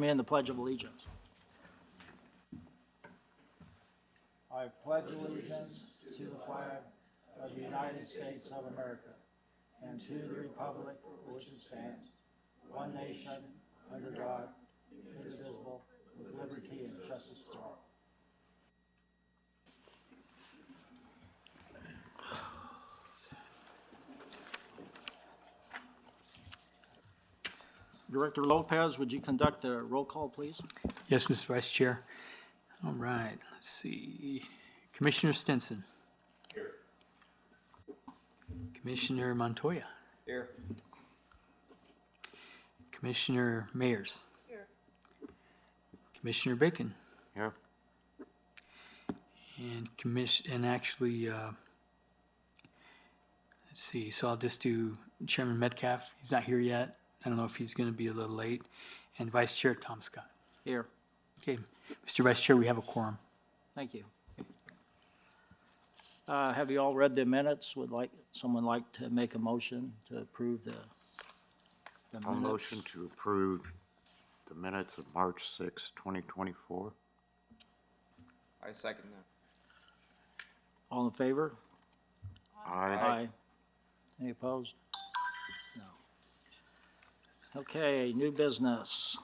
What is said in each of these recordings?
Me in the Pledge of Allegiance. I pledge allegiance to the flag of the United States of America and to the republic for which it stands, one nation, under God, indivisible, with liberty and justice for all. Director Lopez, would you conduct a roll call, please? Yes, Mr. Vice Chair. All right, let's see. Commissioner Stinson. Here. Commissioner Montoya. Here. Commissioner Mayers. Here. Commissioner Bacon. Here. And actually, let's see, so I'll just do Chairman Metcalf. He's not here yet. I don't know if he's going to be a little late. And Vice Chair Tom Scott. Here. Okay, Mr. Vice Chair, we have a quorum. Thank you. Have you all read the minutes? Would someone like to make a motion to approve the minutes? I'll motion to approve the minutes of March 6, 2024. I second that. All in favor? Aye. Any opposed? No. Okay, new business.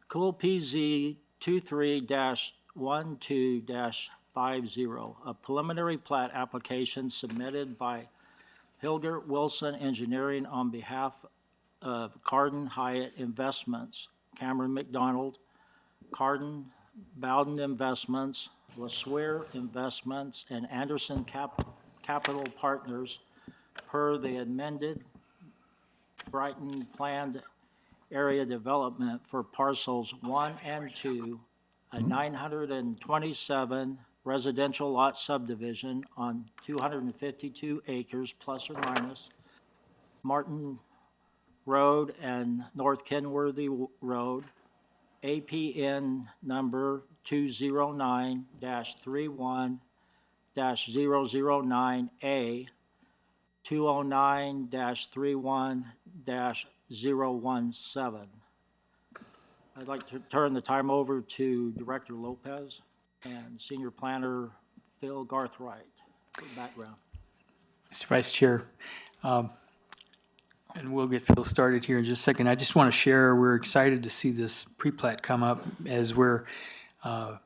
Cool PZ 23-12-50, a preliminary plat application submitted by Hilgert Wilson Engineering on behalf of Carden Hyatt Investments, Cameron McDonald, Carden Bowden Investments, LaSwear Investments, and Anderson Capital Partners per the amended Brighton Planned Area Development for parcels 1 and 2, a 927 residential lot subdivision on 252 acres plus or minus, Martin Road and North Kenworthy Road, APN number 209-31-009A, 209-31-017. I'd like to turn the time over to Director Lopez and Senior Planner Phil Garthright for background. Mr. Vice Chair, and we'll get Phil started here in just a second. I just want to share, we're excited to see this pre-plat come up as I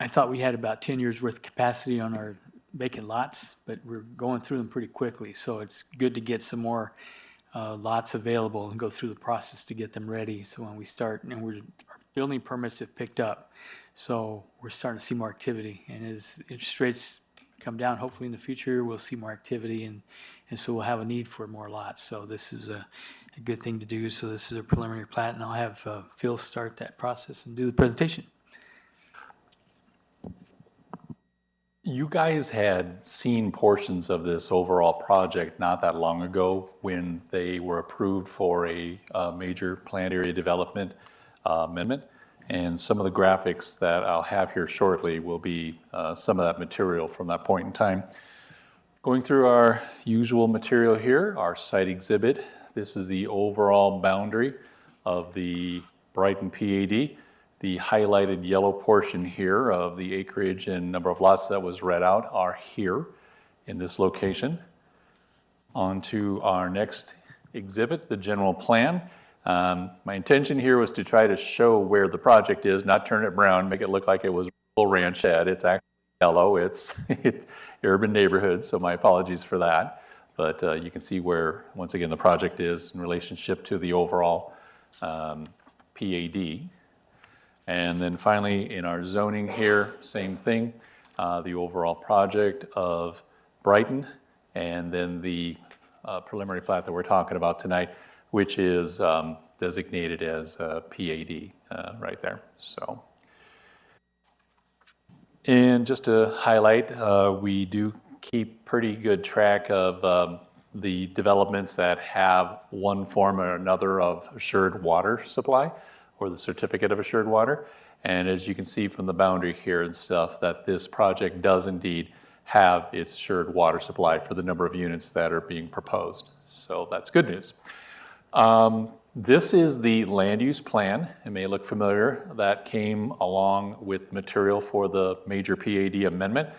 thought we had about 10 years worth of capacity on our vacant lots, but we're going through them pretty quickly. So it's good to get some more lots available and go through the process to get them ready. So when we start, and our building permits have picked up. So we're starting to see more activity. And as interest rates come down, hopefully in the future, we'll see more activity. And so we'll have a need for more lots. So this is a good thing to do. So this is a preliminary plat, and I'll have Phil start that process and do the presentation. You guys had seen portions of this overall project not that long ago when they were approved for a major planned area development amendment. And some of the graphics that I'll have here shortly will be some of that material from that point in time. Going through our usual material here, our site exhibit. This is the overall boundary of the Brighton PAD. The highlighted yellow portion here of the acreage and number of lots that was read out are here in this location. On to our next exhibit, the general plan. My intention here was to try to show where the project is, not turn it brown, make it look like it was a ranch head. It's actually yellow. It's urban neighborhood, so my apologies for that. But you can see where, once again, the project is in relationship to the overall PAD. And then finally, in our zoning here, same thing, the overall project of Brighton, and then the preliminary plat that we're talking about tonight, which is designated as PAD right there. So, and just to highlight, we do keep pretty good track of the developments that have one form or another of assured water supply, or the certificate of assured water. And as you can see from the boundary here and stuff, that this project does indeed have its assured water supply for the number of units that are being proposed. So that's good news. This is the land use plan. It may look familiar. That came along with material for the major PAD amendment.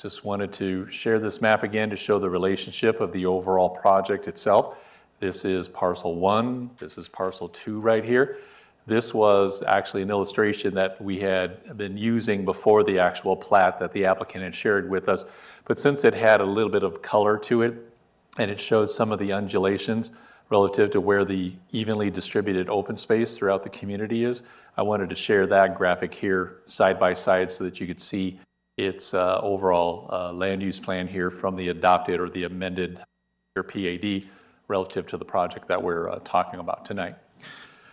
Just wanted to share this map again to show the relationship of the overall project itself. This is parcel 1. This is parcel 2 right here. This was actually an illustration that we had been using before the actual plat that the applicant had shared with us. But since it had a little bit of color to it, and it shows some of the undulations relative to where the evenly distributed open space throughout the community is, I wanted to share that graphic here side by side so that you could see its overall land use plan here from the adopted or the amended PAD relative to the project that we're talking about tonight.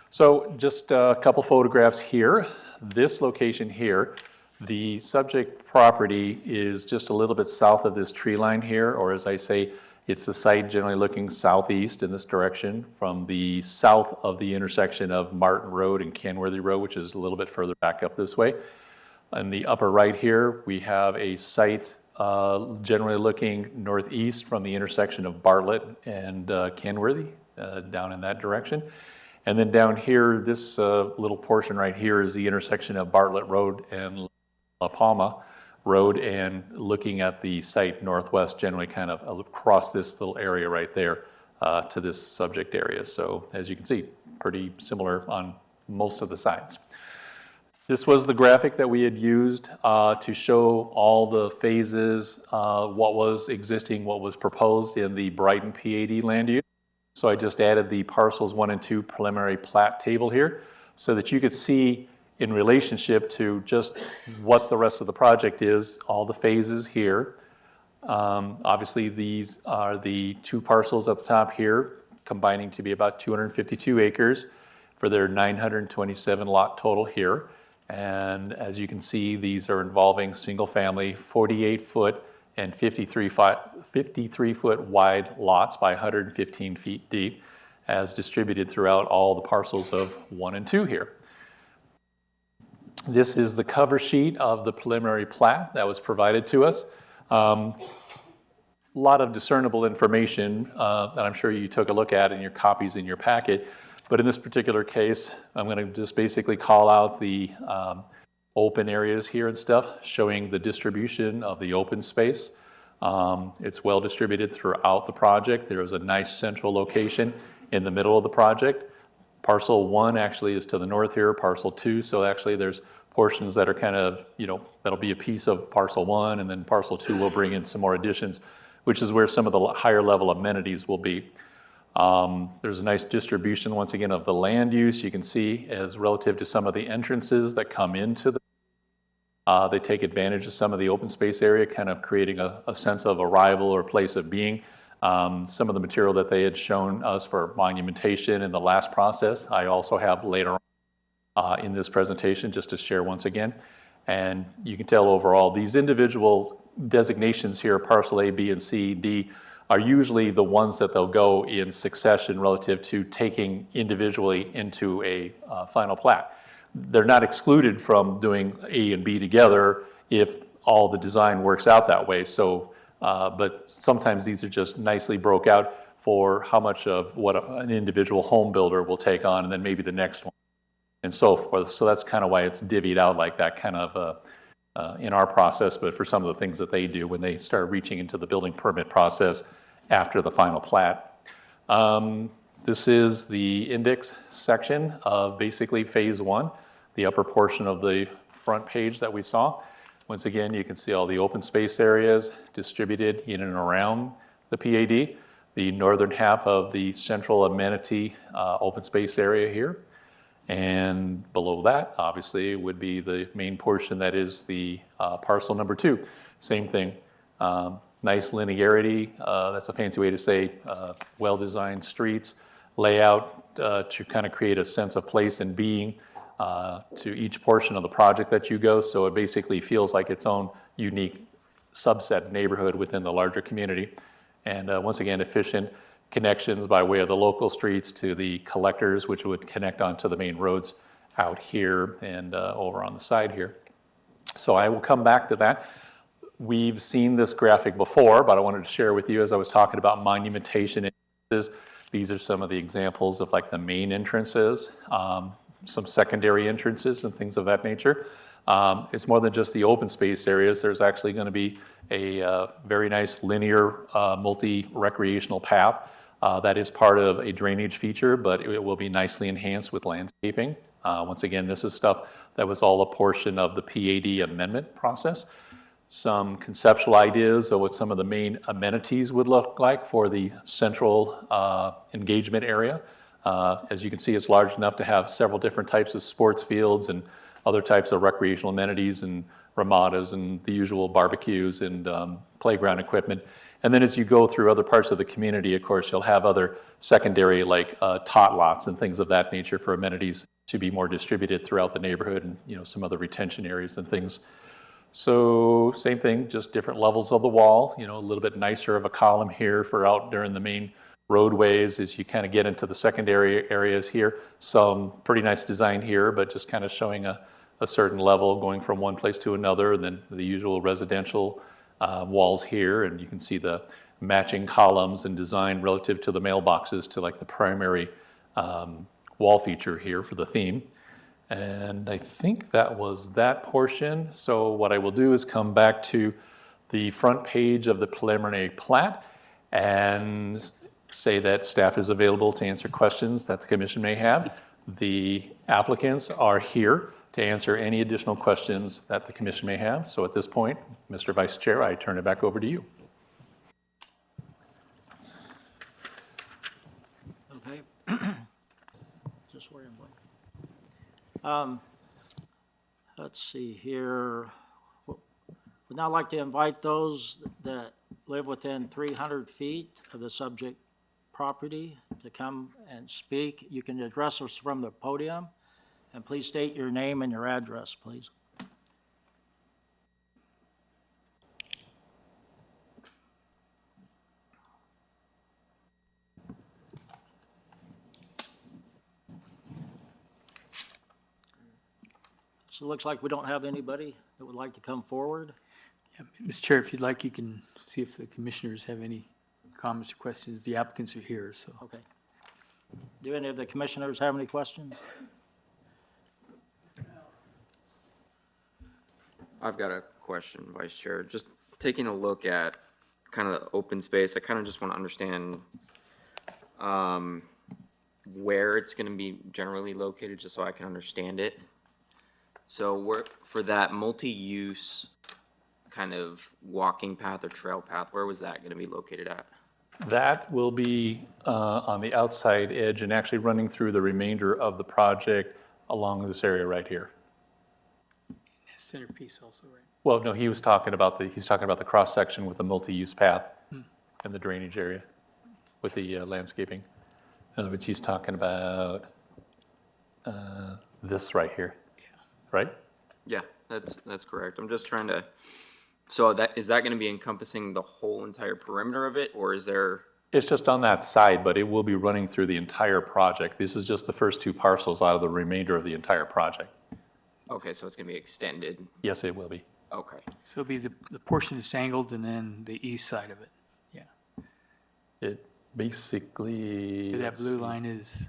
So just a couple photographs here. This location here, the subject property is just a little bit south of this tree line here, or as I say, it's the site generally looking southeast in this direction from the south of the intersection of Martin Road and Kenworthy Road, which is a little bit further back up this way. In the upper right here, we have a site generally looking northeast from the intersection of Bartlett and Kenworthy, down in that direction. And then down here, this little portion right here is the intersection of Bartlett Road and La Palma Road, and looking at the site northwest, generally kind of across this little area right there to this subject area. So as you can see, pretty similar on most of the sides. This was the graphic that we had used to show all the phases, what was existing, what was proposed in the Brighton PAD land use. So I just added the parcels 1 and 2 preliminary plat table here so that you could see in relationship to just what the rest of the project is, all the phases here. Obviously, these are the 2 parcels at the top here, combining to be about 252 acres for their 927 lot total here. And as you can see, these are involving single family, 48 foot and 53 foot wide lots by 115 feet deep, as distributed throughout all the parcels of 1 and 2 here. This is the cover sheet of the preliminary plat that was provided to us. A lot of discernible information that I'm sure you took a look at in your copies in your packet. But in this particular case, I'm going to just basically call out the open areas here and stuff, showing the distribution of the open space. It's well distributed throughout the project. There is a nice central location in the middle of the project. Parcel 1 actually is to the north here, parcel 2. So actually there's portions that are kind of, that'll be a piece of parcel 1, and then parcel 2 will bring in some more additions, which is where some of the higher level amenities will be. There's a nice distribution, once again, of the land use. You can see as relative to some of the entrances that come into the, they take advantage of some of the open space area, kind of creating a sense of arrival or place of being. Some of the material that they had shown us for monumentation in the last process, I also have later on in this presentation, just to share once again. And you can tell overall, these individual designations here, parcel A, B, and C, D, are usually the ones that they'll go in succession relative to taking individually into a final plat. They're not excluded from doing A and B together if all the design works out that way. So, but sometimes these are just nicely broke out for how much of what an individual home builder will take on, and then maybe the next one, and so forth. So that's kind of why it's divvied out like that, kind of in our process, but for some of the things that they do when they start reaching into the building permit process after the final plat. This is the index section of basically phase 1, the upper portion of the front page that we saw. Once again, you can see all the open space areas distributed in and around the PAD, the northern half of the central amenity open space area here. And below that, obviously, would be the main portion that is the parcel number 2. Same thing, nice linearity, that's a fancy way to say well-designed streets, layout to kind of create a sense of place and being to each portion of the project that you go. So it basically feels like its own unique subset neighborhood within the larger community. And once again, efficient connections by way of the local streets to the collectors, which would connect onto the main roads out here and over on the side here. So I will come back to that. We've seen this graphic before, but I wanted to share with you as I was talking about monumentation. These are some of the examples of like the main entrances, some secondary entrances and things of that nature. It's more than just the open space areas. There's actually going to be a very nice linear multi-recreational path that is part of a drainage feature, but it will be nicely enhanced with landscaping. Once again, this is stuff that was all a portion of the PAD amendment process. Some conceptual ideas of what some of the main amenities would look like for the central engagement area. As you can see, it's large enough to have several different types of sports fields and other types of recreational amenities and ramadas and the usual barbecues and playground equipment. And then as you go through other parts of the community, of course, you'll have other secondary like tot lots and things of that nature for amenities to be more distributed throughout the neighborhood, and some other retention areas and things. So same thing, just different levels of the wall, a little bit nicer of a column here for out during the main roadways as you kind of get into the secondary areas here. Some pretty nice design here, but just kind of showing a certain level going from one place to another, and then the usual residential walls here, and you can see the matching columns and design relative to the mailboxes to like the primary wall feature here for the theme. And I think that was that portion. So what I will do is come back to the front page of the preliminary plat and say that staff is available to answer questions that the commission may have. The applicants are here to answer any additional questions that the commission may have. So at this point, Mr. Vice Chair, I turn it back over to you. Okay. Just where I'm going. Let's see here. Would now like to invite those that live within 300 feet of the subject property to come and speak. You can address us from the podium, and please state your name and your address, please. So it looks like we don't have anybody that would like to come forward. Yeah, Mr. Chair, if you'd like, you can see if the commissioners have any comments or questions. The applicants are here, so. Okay. Do any of the commissioners have any questions? I've got a question, Vice Chair. Just taking a look at kind of the open space, I kind of just want to understand where it's going to be generally located, just so I can understand it. So for that multi-use kind of walking path or trail path, where was that going to be located at? That will be on the outside edge and actually running through the remainder of the project along this area right here. Centerpiece also, right? Well, no, he's talking about the cross section with the multi-use path and the drainage area with the landscaping. In other words, he's talking about this right here, right? Yeah, that's correct. I'm just trying to, so is that going to be encompassing the whole entire perimeter of it, or is there? It's just on that side, but it will be running through the entire project. This is just the first two parcels out of the remainder of the entire project. Okay, so it's going to be extended. Yes, it will be. Okay. So it'll be the portion that's angled and then the east side of it. Yeah. It basically. Where that blue line is,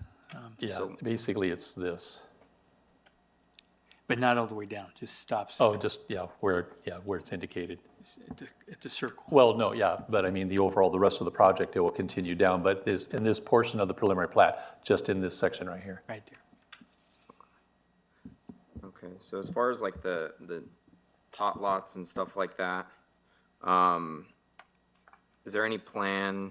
Yeah, So- basically it's this. but not all the way down, just stops Oh, just, where it's indicated. at the circle. Well, no, yeah, but I mean, the rest of the project, it will continue down, but in this portion of the preliminary plat, just in this section right here. Right there. Okay, so as far as like the tot lots and stuff like that, is there any plan,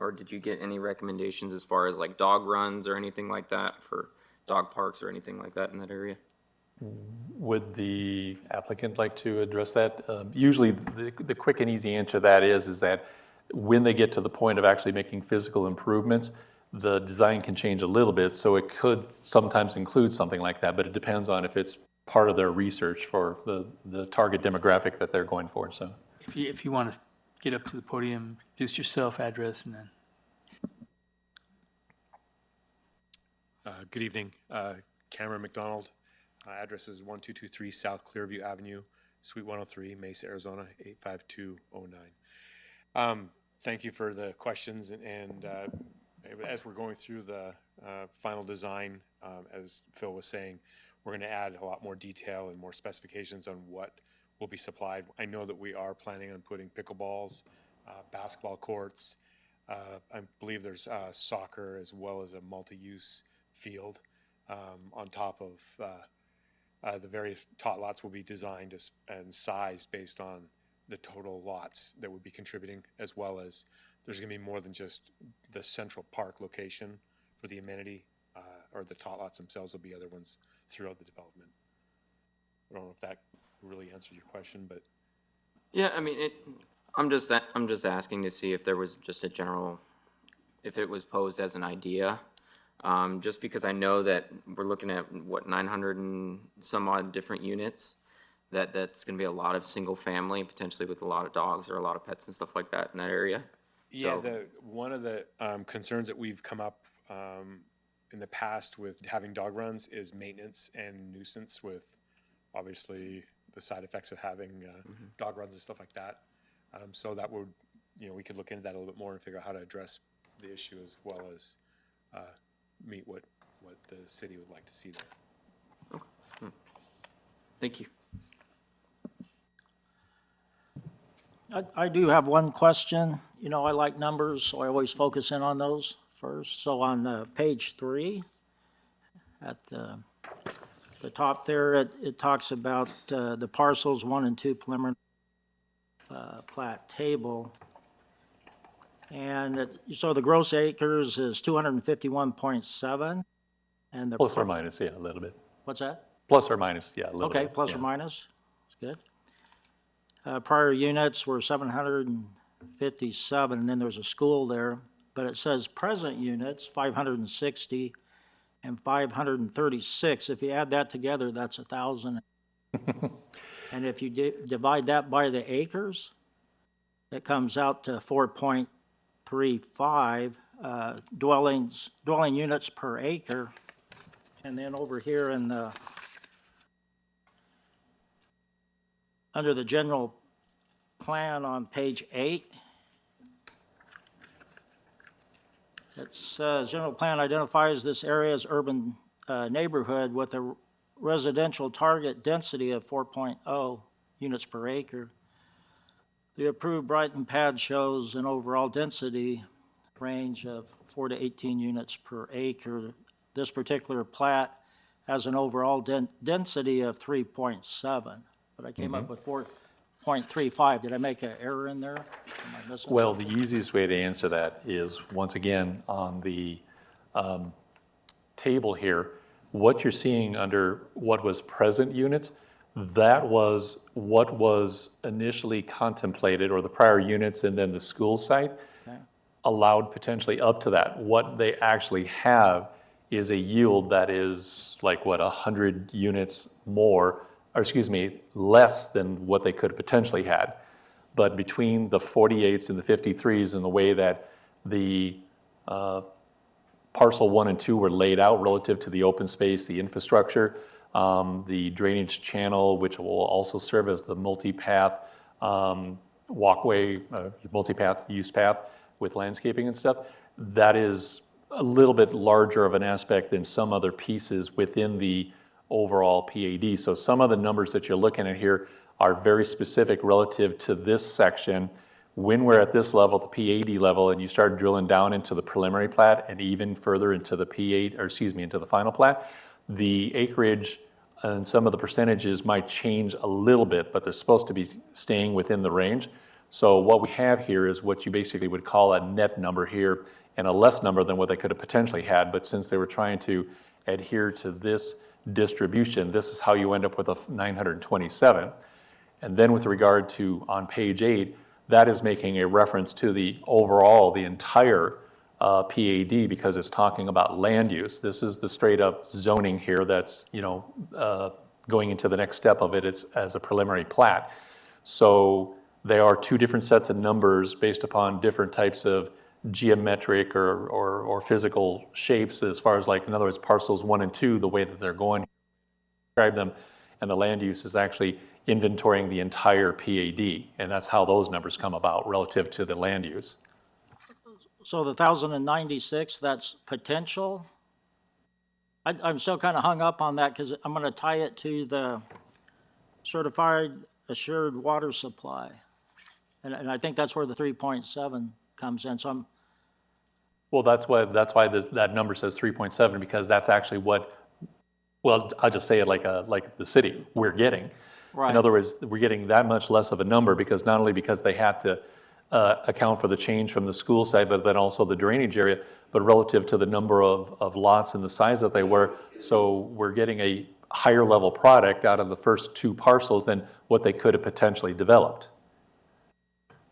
or did you get any recommendations as far as like dog runs or anything like that for dog parks or anything like that in that area? Would the applicant like to address that? Usually, the quick and easy answer to that is that when they get to the point of actually making physical improvements, the design can change a little bit, so it could sometimes include something like that, but it depends on if it's part of their research for the target demographic that they're going for, so. If you want to get up to the podium, introduce yourself, address, and then. Good evening, Cameron McDonald. Address is 1223 South Clearview Avenue, Suite 103, Mesa, Arizona, 85209. Thank you for the questions and as we're going through the final design, as Phil was saying, we're going to add a lot more detail and more specifications on what will be supplied. I know that we are planning on putting pickleballs, basketball courts. I believe there's soccer as well as a multi-use field on top of the various tot lots will be designed and sized based on the total lots that would be contributing, as well as there's going to be more than just the central park location for the amenity, or the tot lots themselves will be other ones throughout the development. I don't know if that really answered your question, but Yeah, I mean, I'm just asking to see if there was just a general, if it was posed as an idea. Just because I know that we're looking at, what, 900 and some odd different units, that's gonna be a lot of single family, potentially with a lot of dogs or a lot of pets and stuff like that in that area. yeah, So, one of the concerns that we've come up in the past with having dog runs is maintenance and nuisance with obviously the side effects of having dog runs and stuff like that. So that would, we could look into that a little bit more and figure out how to address the issue as well as meet what the city would like to see there. thank you. I do have one question. I like numbers, so I always focus in on those first. So on page 3, at the top there, it talks about the parcels 1 and 2 preliminary plat table. And so the gross acres is 251.7, and the. Plus or minus, yeah, a little bit. What's that? Plus or minus, yeah, a little bit. Okay, plus or yeah. minus, that's good. Prior units were 757, and then there's a school there, but it says present units, 560 and 536. If you add that together, that's 1,000. And if you divide that by the acres, it comes out to 4.35 dwelling units per acre. And then over here in the under the general plan on page 8, it says, general plan identifies this area as urban neighborhood with a residential target density of 4.0 units per acre. The approved Brighton pad shows an overall density range of 4 to 18 units per acre. This particular plat has an overall density of 3.7, but I came up with 4.35. Did I make an error in there? Am I missing Well, something? the easiest way to answer that is, once again, on the table here, what you're seeing under what was present units, that was what was initially contemplated, or the prior units and then the school site Okay. allowed potentially up to that. What they actually have is a yield that is like, what, 100 units more, or excuse me, less than what they could have potentially had. But between the 48s and the 53s and the way that the parcel 1 and 2 were laid out relative to the open space, the infrastructure, the drainage channel, which will also serve as the multi-path walkway, multi-path use path with landscaping and stuff, that is a little bit larger of an aspect than some other pieces within the overall PAD. So some of the numbers that you're looking at here are very specific relative to this section. When we're at this level, the PAD level, and you start drilling down into the preliminary plat and even further into the into the final plat, the acreage and some of the percentages might change a little bit, but they're supposed to be staying within the range. So what we have here is what you basically would call a net number here, and a less number than what they could have potentially had. But since they were trying to adhere to this distribution, this is how you end up with a 927. And then with regard to, on page 8, that is making a reference to the overall, the entire PAD, because it's talking about land use. This is the straight up zoning here that's, going into the next step of it as a preliminary plat. So there are two different sets of numbers based upon different types of geometric or physical shapes, as far as, like, in other words, parcels 1 and 2, the way that they're going to describe them, and the land use is actually inventorying the entire PAD, and that's how those numbers come about relative to the land use. So the 1,096, that's potential? I'm still kind of hung up on that because I'm going to tie it to the certified assured water supply. And I think that's where the 3.7 comes in. So I'm, Well, that's why that number says 3.7, because that's actually what, well, I'll just say it like the city, we're getting. right. In other words, we're getting that much less of a number because not only because they had to account for the change from the school side, but then also the drainage area, but relative to the number of lots and the size that they were. So we're getting a higher level product out of the first two parcels than what they could have potentially developed.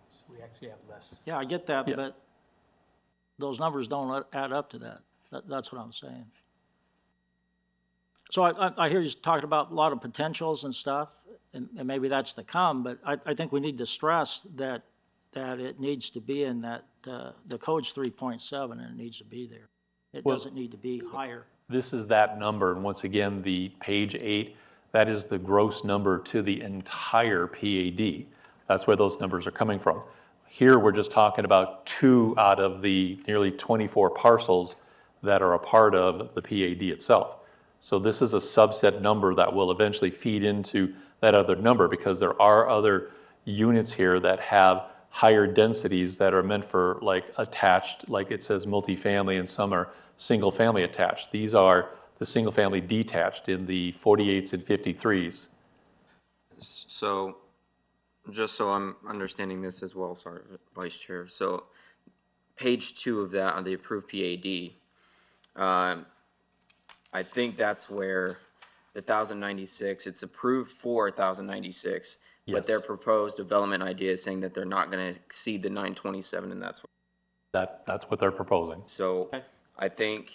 So we actually have less. Yeah, I get that, Yeah. but those numbers don't add up to that. That's what I'm saying. So I hear you talking about a lot of potentials and stuff, and maybe that's to come, but I think we need to stress that it needs to be in that, the code's 3.7, and it needs to be there. It Well- doesn't need to be higher. This is that number, and once again, the page 8, that is the gross number to the entire PAD. That's where those numbers are coming from. Here, we're just talking about 2 out of the nearly 24 parcels that are a part of the PAD itself. So this is a subset number that will eventually feed into that other number, because there are other units here that have higher densities that are meant for like attached, like it says multifamily, and some are single family attached. These are the single family detached in the 48s and 53s. So, just so I'm understanding this as well, sorry, Vice Chair. So, page 2 of that on the approved PAD, I think that's where the 1,096, it's approved for 1,096, but Yes. their proposed development idea is saying that they're not gonna exceed the 927, and that's, That's what they're proposing. so, Okay. I think,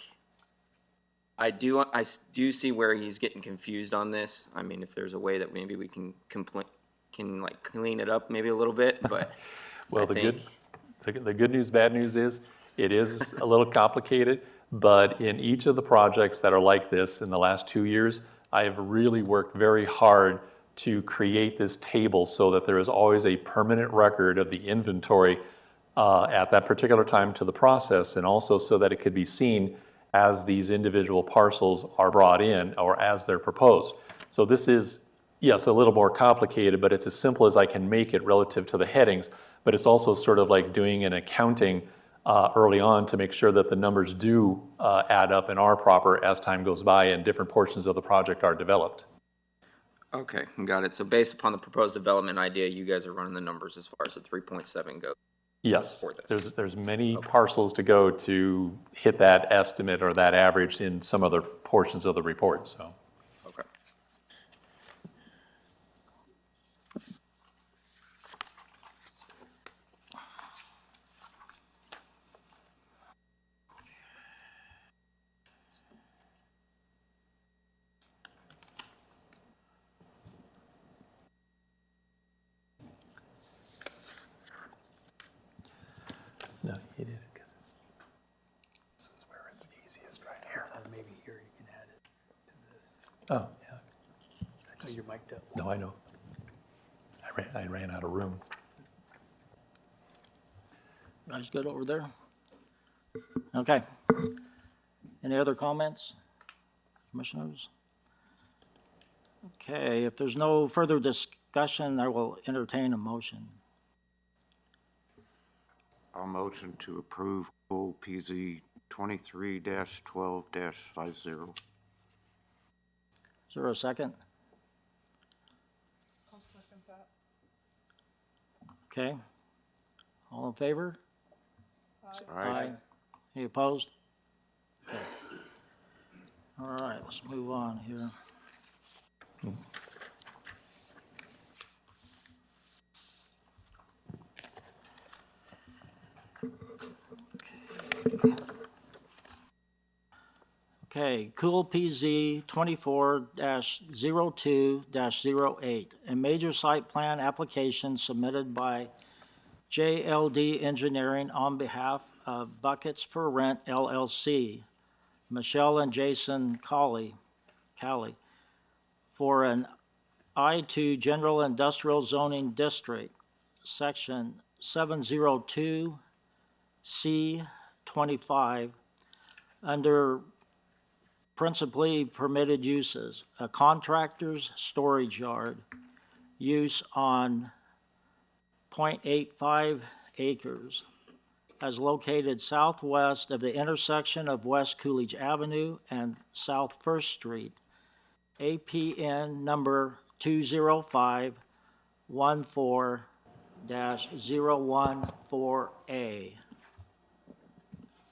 I do see where he's getting confused on this. I mean, if there's a way that maybe we can like clean it up maybe a little bit, but Well, I the think, the good news, bad news is, it is a little complicated, but in each of the projects that are like this in the last 2 years, I have really worked very hard to create this table so that there is always a permanent record of the inventory at that particular time to the process, and also so that it could be seen as these individual parcels are brought in or as they're proposed. So this is, yes, a little more complicated, but it's as simple as I can make it relative to the headings. But it's also sort of like doing an accounting early on to make sure that the numbers do add up and are proper as time goes by and different portions of the project are developed. okay, got it. So based upon the proposed development idea, you guys are running the numbers as far as the 3.7 goes. Yes, For this. there's many parcels to go to hit that estimate or that average in some other portions of the report, so. Okay. No, he did it because this is where it's easiest right here. Maybe here you can add it to this. Oh, yeah. Oh, you're mic'd up. No, I know. I ran out of room. Guys good over there? Okay. Any other comments, commissioners? Okay, if there's no further discussion, I will entertain a motion. I'll motion to approve Cool PZ 23-12-50. Is there a second? I'll second that. Okay. All in favor? Aye. Any opposed? Okay. All right, let's move on here. Okay, Cool PZ 24-02-08, a major site plan application submitted by JLD Engineering on behalf of Buckets for Rent LLC, Michelle and Jason Cali, for an I-2 General Industrial Zoning District, Section 702 C25 under principally permitted uses, a contractor's storage yard, use on 0.85 acres, as located southwest of the intersection of West Coolidge Avenue and South First Street, APN number 205-14-014A.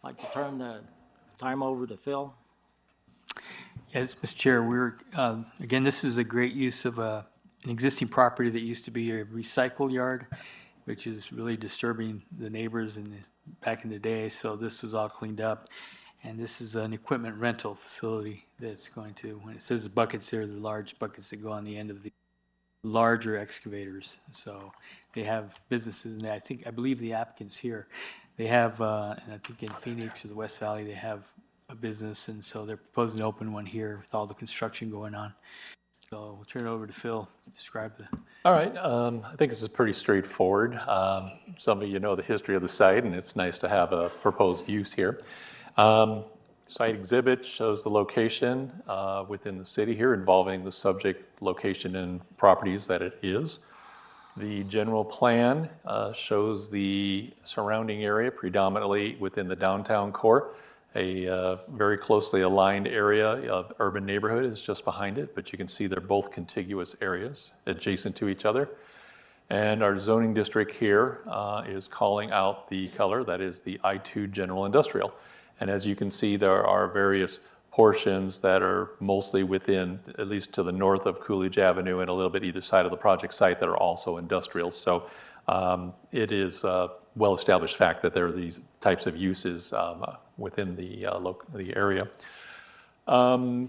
Like to turn the time over to Phil. Yes, Mr. Chair, again, this is a great use of an existing property that used to be a recycle yard, which is really disturbing the neighbors back in the day, so this was all cleaned up. And this is an equipment rental facility that's going to, when it says buckets there, the large buckets that go on the end of the larger excavators. So they have businesses, and I believe the applicant's here. They have, and I think in Phoenix or the West Valley, they have a business, and so they're proposing to open one here with all the construction going on. So we'll turn it over to Phil, describe the. All right, I think this is pretty straightforward. Some of you know the history of the site, and it's nice to have a proposed use here. Site exhibit shows the location within the city here involving the subject location and properties that it is. The general plan shows the surrounding area predominantly within the downtown core. A very closely aligned area of urban neighborhood is just behind it, but you can see they're both contiguous areas adjacent to each other. And our zoning district here is calling out the color, that is the I-2 General Industrial. And as you can see, there are various portions that are mostly within, at least to the north of Coolidge Avenue and a little bit either side of the project site that are also industrial. So it is a well-established fact that there are these types of uses within the area.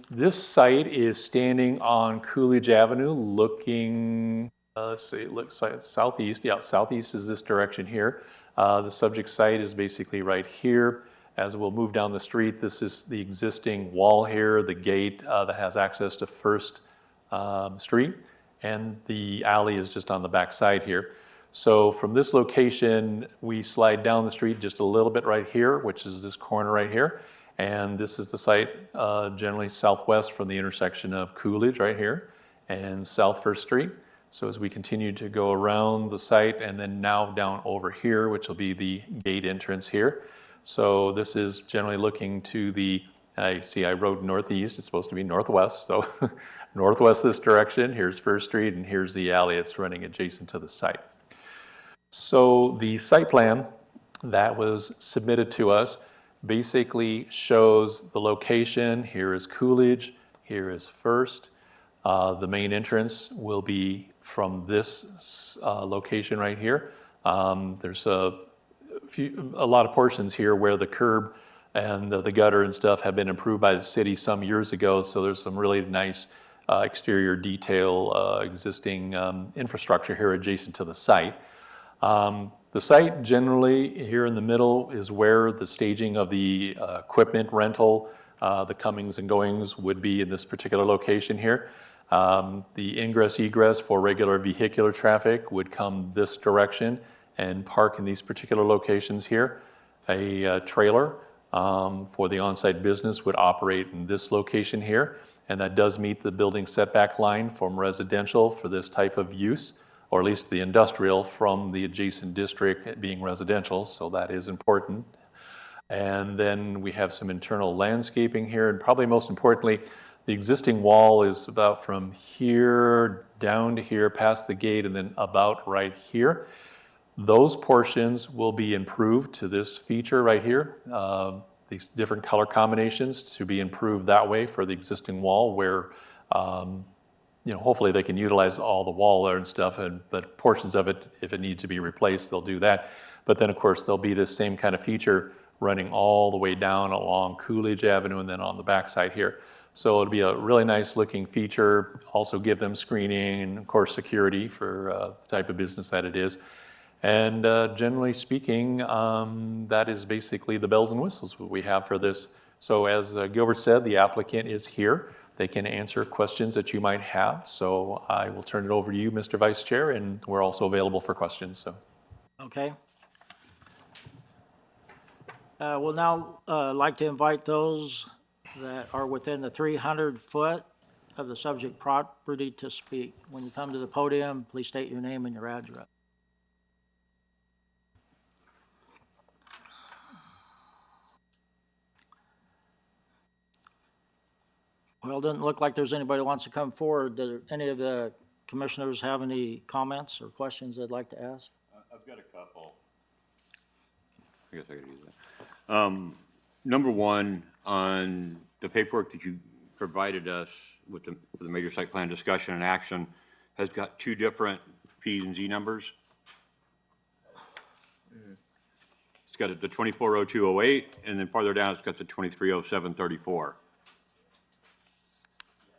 This site is standing on Coolidge Avenue looking, let's see, it looks like southeast. Yeah, southeast is this direction here. The subject site is basically right here. As we'll move down the street, this is the existing wall here, the gate that has access to First Street, and the alley is just on the back side here. So from this location, we slide down the street just a little bit right here, which is this corner right here. And this is the site generally southwest from the intersection of Coolidge right here and South First Street. So as we continue to go around the site and then now down over here, which will be the gate entrance here. So this is generally looking to the, I wrote northeast, it's supposed to be northwest. So northwest this direction, here's First Street, and here's the alley that's running adjacent to the site. So the site plan that was submitted to us basically shows the location. Here is Coolidge, here is First. The main entrance will be from this location right here. There's a lot of portions here where the curb and the gutter and stuff have been improved by the city some years ago, so there's some really nice exterior detail existing infrastructure here adjacent to the site. The site generally here in the middle is where the staging of the equipment rental, the comings and goings would be in this particular location here. The ingress egress for regular vehicular traffic would come this direction and park in these particular locations here. A trailer for the on-site business would operate in this location here, and that does meet the building setback line from residential for this type of use, or at least the industrial from the adjacent district being residential, so that is important. And then we have some internal landscaping here, and probably most importantly, the existing wall is about from here down to here, past the gate, and then about right here. Those portions will be improved to this feature right here, these different color combinations to be improved that way for the existing wall where hopefully they can utilize all the wall there and stuff, but portions of it, if it needs to be replaced, they'll do that. But then, of course, there'll be this same kind of feature running all the way down along Coolidge Avenue and then on the backside here. So it'll be a really nice looking feature, also give them screening and, of course, security for the type of business that it is. And generally speaking, that is basically the bells and whistles we have for this. So as Gilbert said, the applicant is here. They can answer questions that you might have. So I will turn it over to you, Mr. Vice Chair, and we're also available for questions. So. Okay. We'll now like to invite those that are within the 300 foot of the subject property to speak. When you come to the podium, please state your name and your address. Well, it doesn't look like there's anybody who wants to come forward. Do any of the commissioners have any comments or questions they'd like to ask? I've got a couple. I guess I could use that. Number one, on the paperwork that you provided us with for the major site plan discussion and action, has got two different P and Z numbers. It's got the 240208, and then farther down, it's got the 230734.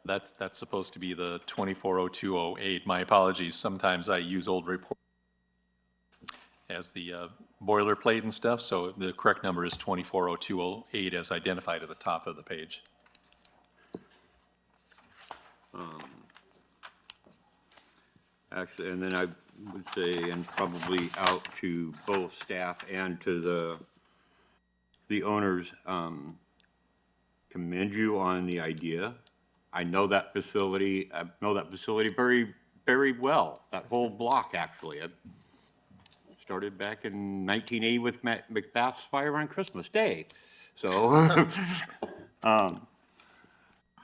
That's supposed to be the 240208. My apologies. Sometimes I use old report as the boilerplate and stuff, so the correct number is 240208 as identified at the top of the page. Actually, and then I would say, and probably out to both staff and to the owners, commend you on the idea. I know that facility very, very well, that whole block, actually. I started back in 1980 with Macbeth's Fire on Christmas Day. So,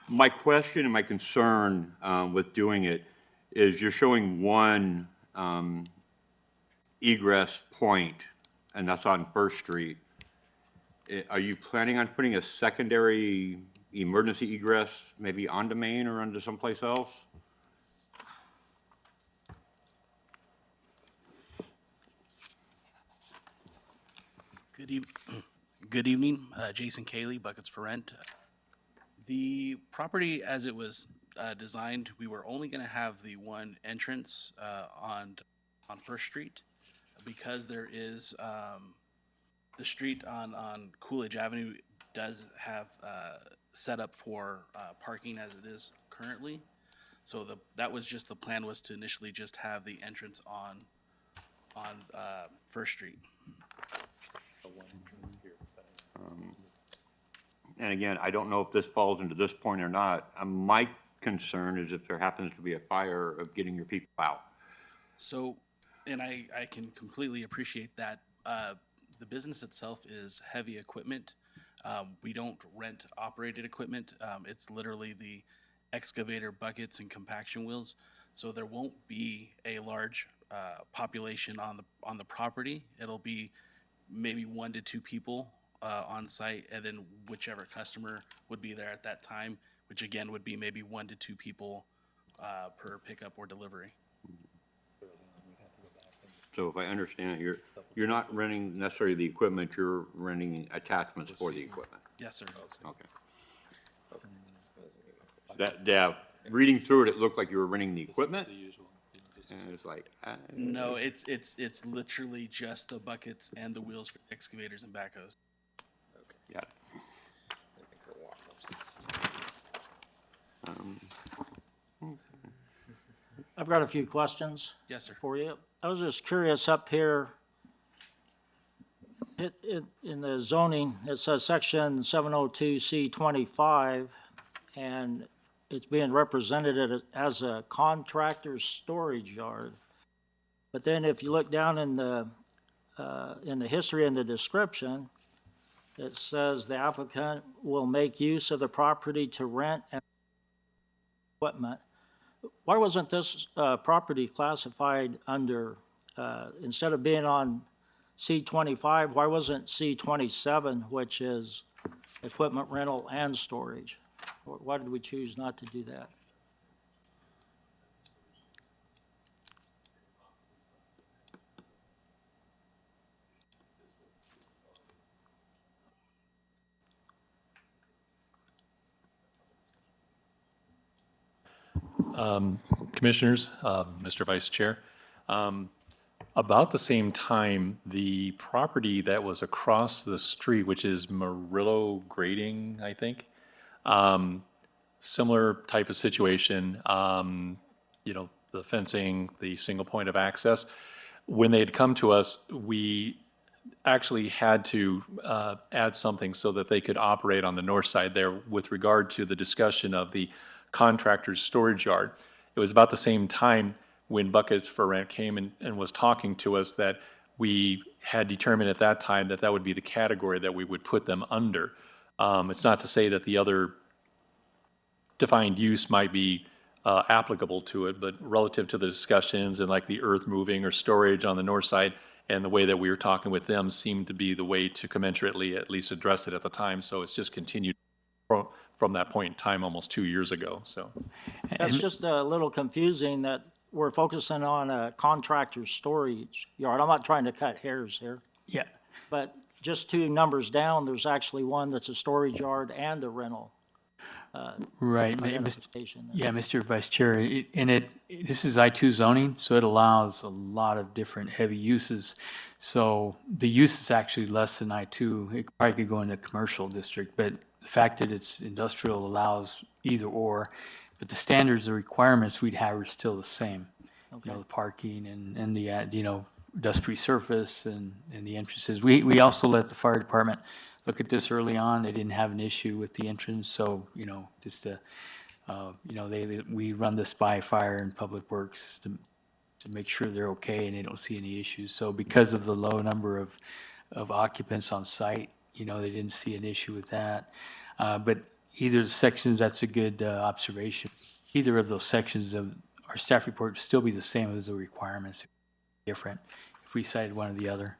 my question and my concern with doing it is you're showing one egress point, and that's on First Street. Are you planning on putting a secondary emergency egress maybe onto Main or onto someplace else? Good evening, Jason Cayley, Buckets for Rent. The property, as it was designed, we were only going to have the one entrance on First Street, because there is the street on Coolidge Avenue does have set up for parking as it is currently. So that was just the plan, was to initially just have the entrance on First Street. And again, I don't know if this falls into this point or not. My concern is if there happens to be a fire, of getting your people out. So, and I can completely appreciate that. The business itself is heavy equipment. We don't rent operated equipment. It's literally the excavator, buckets, and compaction wheels. So there won't be a large population on the property. It'll be maybe 1 to 2 people on site, and then whichever customer would be there at that time, which again would be maybe 1 to 2 people per pickup or delivery. So if I understand, you're not renting necessarily the equipment, you're renting attachments for the equipment. Yes, sir. Okay. Reading through it, it looked like you were renting the equipment. And it's like, No, it's literally just the buckets and the wheels for excavators and backhoes. got it. I've got a few questions. Yes, sir. For you. I was just curious up here, in the zoning, it says section 702C25, and it's being represented as a contractor's storage yard. But then if you look down in the history and the description, it says the applicant will make use of the property to rent and equipment. Why wasn't this property classified under, instead of being on C25, why wasn't C27, which is equipment rental and storage? Why did we choose not to do that? Commissioners, Mr. Vice Chair, about the same time, the property that was across the street, which is Murillo Grading, I think, similar type of situation, the fencing, the single point of access. When they had come to us, we actually had to add something so that they could operate on the north side there with regard to the discussion of the contractor's storage yard. It was about the same time when Buckets for Rent came and was talking to us that we had determined at that time that that would be the category that we would put them under. It's not to say that the other defined use might be applicable to it, but relative to the discussions and like the earth moving or storage on the north side and the way that we were talking with them seemed to be the way to commensurately at least address it at the time. So it's just continued from that point in time, almost 2 years ago, so. It's just a little confusing that we're focusing on a contractor's storage yard. I'm not trying to cut hairs here, Yeah, but just 2 numbers down, there's actually one that's a storage yard and a rental right. identification. Yeah, Mr. Vice Chair, this is I2 zoning, so it allows a lot of different heavy uses. So the use is actually less than I2. It probably could go into commercial district, but the fact that it's industrial allows either or. But the standards, the requirements we'd have are still the same. You know, the parking and the, dust-free surface and the entrances. We also let the fire department look at this early on. They didn't have an issue with the entrance, so, just we run this by Fire and Public Works to make sure they're okay and they don't see any issues. So because of the low number of occupants on site, they didn't see an issue with that. But either sections, that's a good observation. Either of those sections of our staff report would still be the same as the requirements, different if we cited one or the other.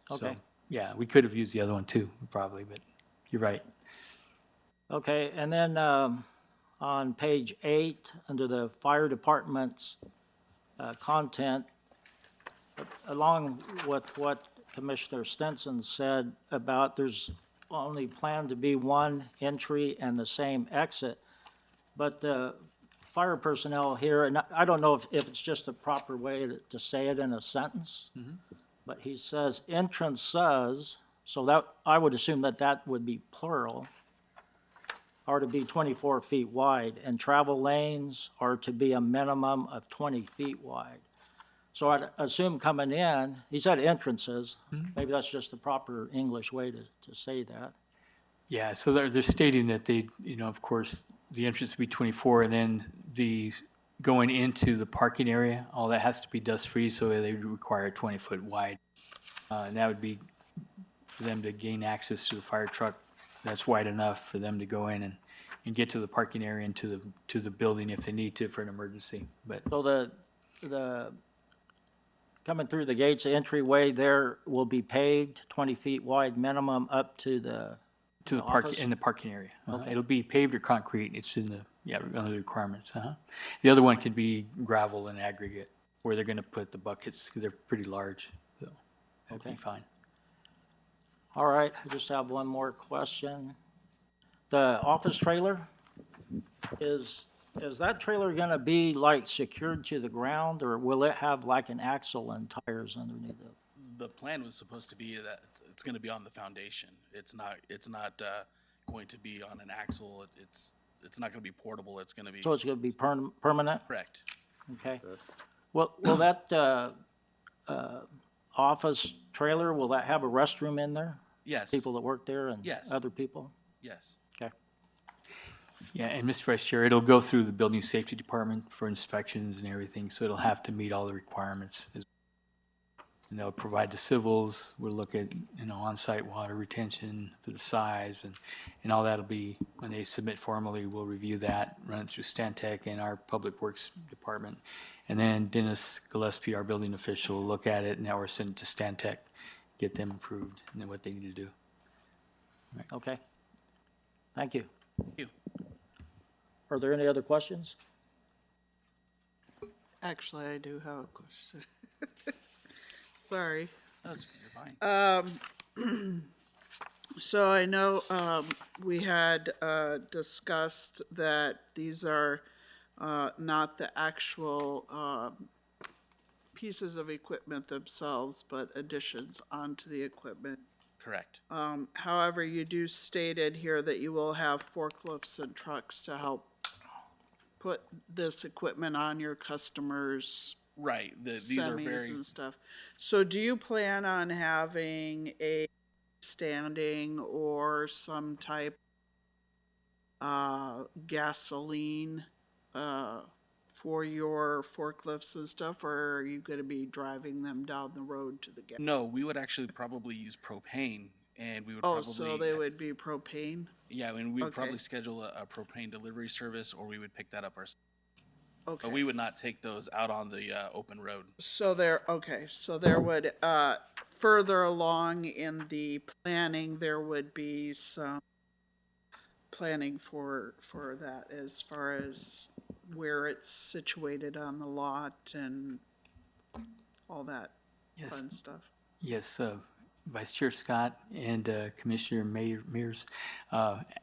So, Okay. yeah, we could have used the other one too, probably, but you're right. Okay, and then on page 8, under the fire department's content, along with what Commissioner Stinson said about there's only planned to be one entry and the same exit, but the fire personnel here, and I don't know if it's just the proper way to say it in a sentence, but he says entrances, so that, I would assume that would be plural, are to be 24 feet wide, and travel lanes are to be a minimum of 20 feet wide. So I'd assume coming in, he said entrances, maybe that's just the proper English way to say that. Yeah, so they're stating that they, of course, the entrance would be 24, and then the going into the parking area, all that has to be dust-free, so they would require 20-foot wide. And that would be for them to gain access to the fire truck. That's wide enough for them to go in and get to the parking area and to the building if they need to for an emergency. But So the coming through the gates, the entryway there will be paved, 20 feet wide minimum up to the park office? in the parking area. Okay. It'll be paved or concrete. It's in under the requirements. The other one could be gravel and aggregate, where they're going to put the buckets because they're pretty large. So that'd be Okay. fine. All right, I just have one more question. The office trailer, is that trailer gonna be like secured to the ground, or will it have like an axle and tires underneath it? The plan was supposed to be that it's going to be on the foundation. It's not going to be on an axle. It's not going to be portable. It's going to be So it's gonna be permanent? correct. Okay. Will that office trailer, will that have a restroom in there? Yes. People that work there and Yes. other people? Yes. Okay. Yeah, and Mr. Vice Chair, it'll go through the building safety department for inspections and everything, so it'll have to meet all the requirements. And they'll provide the civils. We'll look at, on-site water retention for the size and all that'll be, when they submit formally, we'll review that, run it through Stantec and our Public Works Department. And then Dennis Gillespie, our building official, will look at it, and now we're sending it to Stantec, get them approved and then what they need to do. Okay. Thank you. Thank you. Are there any other questions? Actually, I do have a question. Sorry. That's you're fine. So I know we had discussed that these are not the actual pieces of equipment themselves, but additions onto the equipment. Correct. However, you do stated here that you will have forklifts and trucks to help put this equipment on your customers' Right, these are semis very, and stuff. So do you plan on having a standing or some type gasoline for your forklifts and stuff, or are you gonna be driving them down the road to the gas? no, we would actually probably use propane, and we would Oh, so probably, they would be propane? yeah, and we'd Okay. probably schedule a propane delivery service, or we would pick that up ourselves. But we Okay. would not take those out on the open road. So there, okay, so there would, further along in the planning, there would be some planning for that as far as where it's situated on the lot and all that Yes, fun stuff. yes, Vice Chair Scott and Commissioner Mears,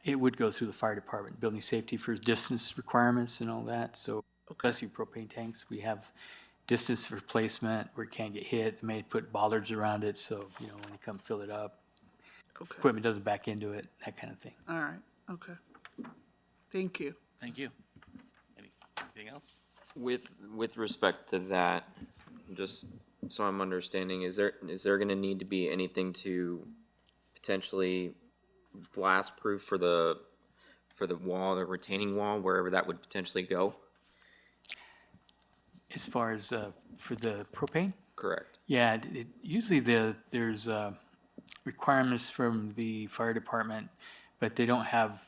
it would go through the fire department, building safety for distance requirements and all that. So especially propane tanks, we have distance for placement where it can't get hit. They may put bollards around it, so, you know, when you come fill it up, Okay, equipment doesn't back into it, that kind of thing. all right, okay. Thank you. Thank you. Anything else? With respect to that, just so I'm understanding, is there gonna need to be anything to potentially blast proof for the wall, the retaining wall, wherever that would potentially go? As far as for the propane? Correct. Yeah, usually there's requirements from the fire department, but they don't have,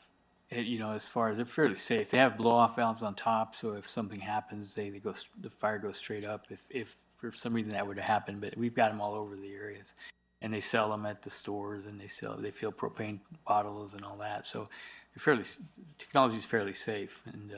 you know, as far as, they're fairly safe. They have blow-off valves on top, so if something happens, they go, the fire goes straight up if for some reason that would have happened, but we've got them all over the areas. And they sell them at the stores, and they fill propane bottles and all that, so they're fairly, technology is fairly safe, and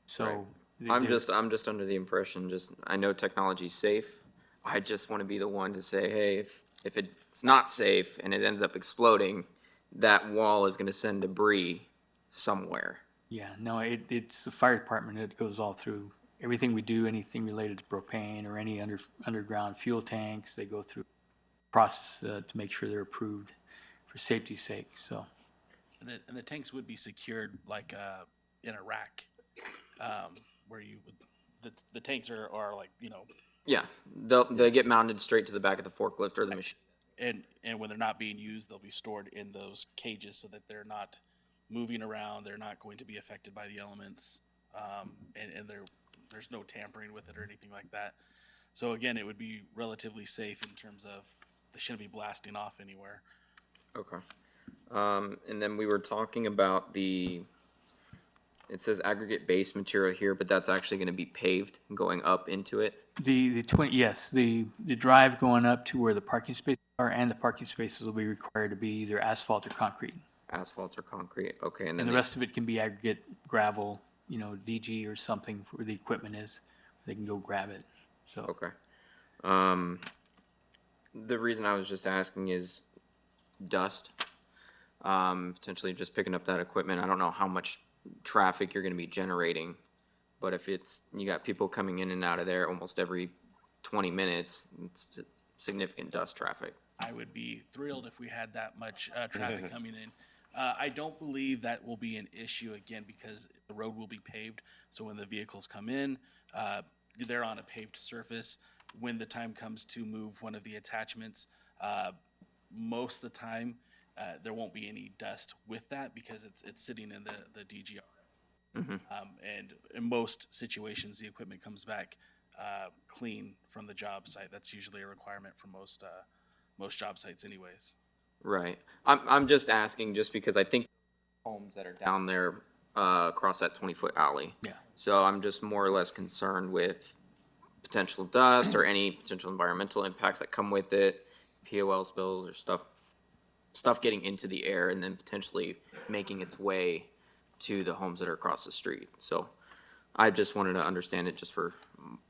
so. I'm just under the impression, I know technology's safe. I just wanna be the one to say, hey, if it's not safe and it ends up exploding, that wall is gonna send debris somewhere. Yeah, no, it's the fire department that goes all through everything we do, anything related to propane or any underground fuel tanks, they go through process to make sure they're approved for safety's sake, so. And the tanks would be secured like in a rack, where you would, the tanks are like, you know, Yeah, they'll get mounted straight to the back of the forklift or the machine. and when they're not being used, they'll be stored in those cages so that they're not moving around. They're not going to be affected by the elements, and there's no tampering with it or anything like that. So again, it would be relatively safe in terms of they shouldn't be blasting off anywhere. Okay. And then we were talking about it says aggregate base material here, but that's actually gonna be paved going up into it. Yes, the drive going up to where the parking spaces are and the parking spaces will be required to be either asphalt or concrete. Asphalt or concrete, okay, and then And the rest of it can be aggregate gravel, you know, DG or something where the equipment is, they can go grab it, so. okay. The reason I was just asking is dust. Potentially just picking up that equipment. I don't know how much traffic you're gonna be generating, but if you got people coming in and out of there almost every 20 minutes, it's significant dust traffic. I would be thrilled if we had that much traffic coming in. I don't believe that will be an issue again because the road will be paved. So when the vehicles come in, they're on a paved surface. When the time comes to move one of the attachments, most of the time there won't be any dust with that because it's sitting in the DGR. And in most situations, the equipment comes back clean from the job site. That's usually a requirement for most job sites anyways. Right. I'm just asking just because I think homes that are down there across that 20-foot alley. Yeah. So I'm just more or less concerned with potential dust or any potential environmental impacts that come with it, POL spills or stuff getting into the air and then potentially making its way to the homes that are across the street. So I just wanted to understand it just for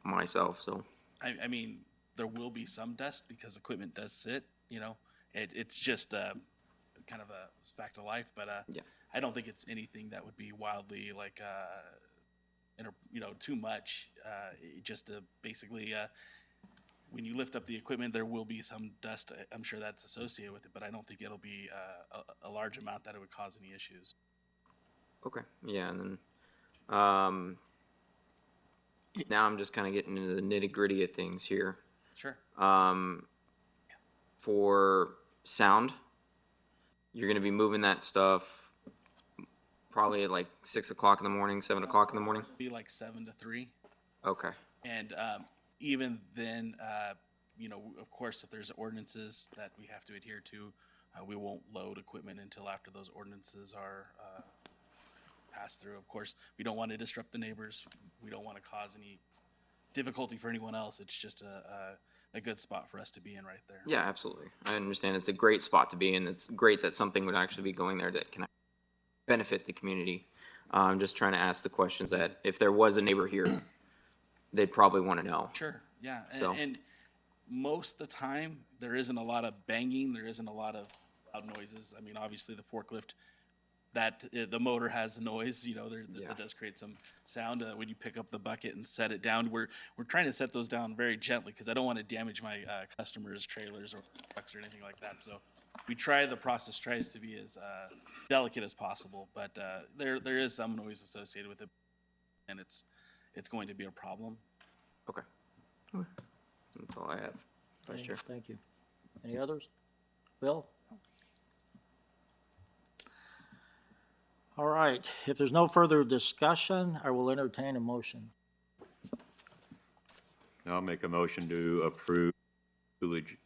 myself, so. I mean, there will be some dust because equipment does sit, you know. It's just kind of a fact of life, but Yeah. I don't think it's anything that would be wildly like, too much. Just to basically, when you lift up the equipment, there will be some dust. I'm sure that's associated with it, but I don't think it'll be a large amount that it would cause any issues. Okay, yeah, and then, Now I'm just kind of getting into the nitty gritty of things here. Sure. For sound, you're gonna be moving that stuff probably at like 6 o'clock in the morning, 7 o'clock in the morning. Be like 7 to 3. Okay. And even then, of course, if there's ordinances that we have to adhere to, we won't load equipment until after those ordinances are passed through. Of course, we don't want to disrupt the neighbors. We don't want to cause any difficulty for anyone else. It's just a good spot for us to be in right there. Yeah, absolutely. I understand. It's a great spot to be in. It's great that something would actually be going there that can benefit the community. I'm just trying to ask the questions that if there was a neighbor here, they'd probably want to know. Sure, yeah. So- And most of the time, there isn't a lot of banging, there isn't a lot of loud noises. I mean, obviously, the forklift, the motor has noise, that does create some sound when you pick up the bucket and set it down. We're trying to set those down very gently because I don't want to damage my customers' trailers or trucks or anything like that. So the process tries to be as delicate as possible, but there is some noise associated with it, and it's going to be a problem. Okay. That's all I have, Vice Chair. Thank you. Any others? Bill? All right, if there's no further discussion, I will entertain a motion. I'll make a motion to approve Coolidge,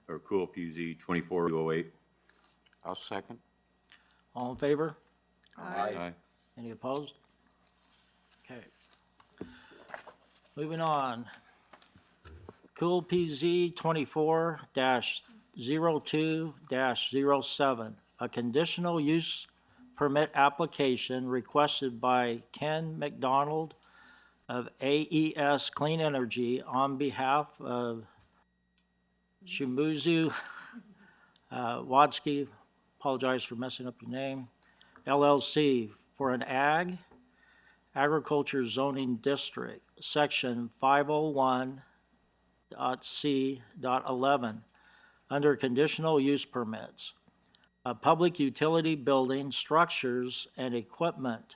or Cool PZ 2408. I'll second. All in favor? Aye. Any opposed? Okay. Moving on. Cool PZ 24-02-07, a conditional use permit application requested by Ken McDonald of AES Clean Energy on behalf of Shimizu Wadsky, apologize for messing up your name, LLC, for an agriculture zoning district, section 501.C.11, under conditional use permits. Public utility building, structures, and equipment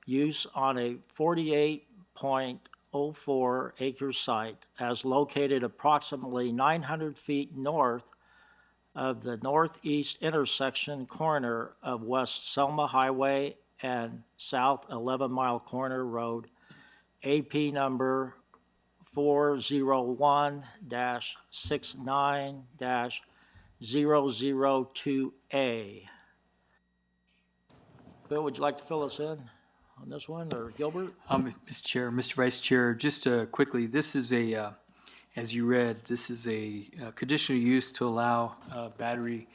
use on a 48.04 acre site as located approximately 900 feet north of the northeast intersection corner of West Selma Highway and South 11 Mile Corner Road, AP number 401-69-002A. Bill, would you like to fill us in on this one, or Gilbert? Mr. Chair, Mr. Vice Chair, just quickly, this is as you read, this is a conditional use to allow battery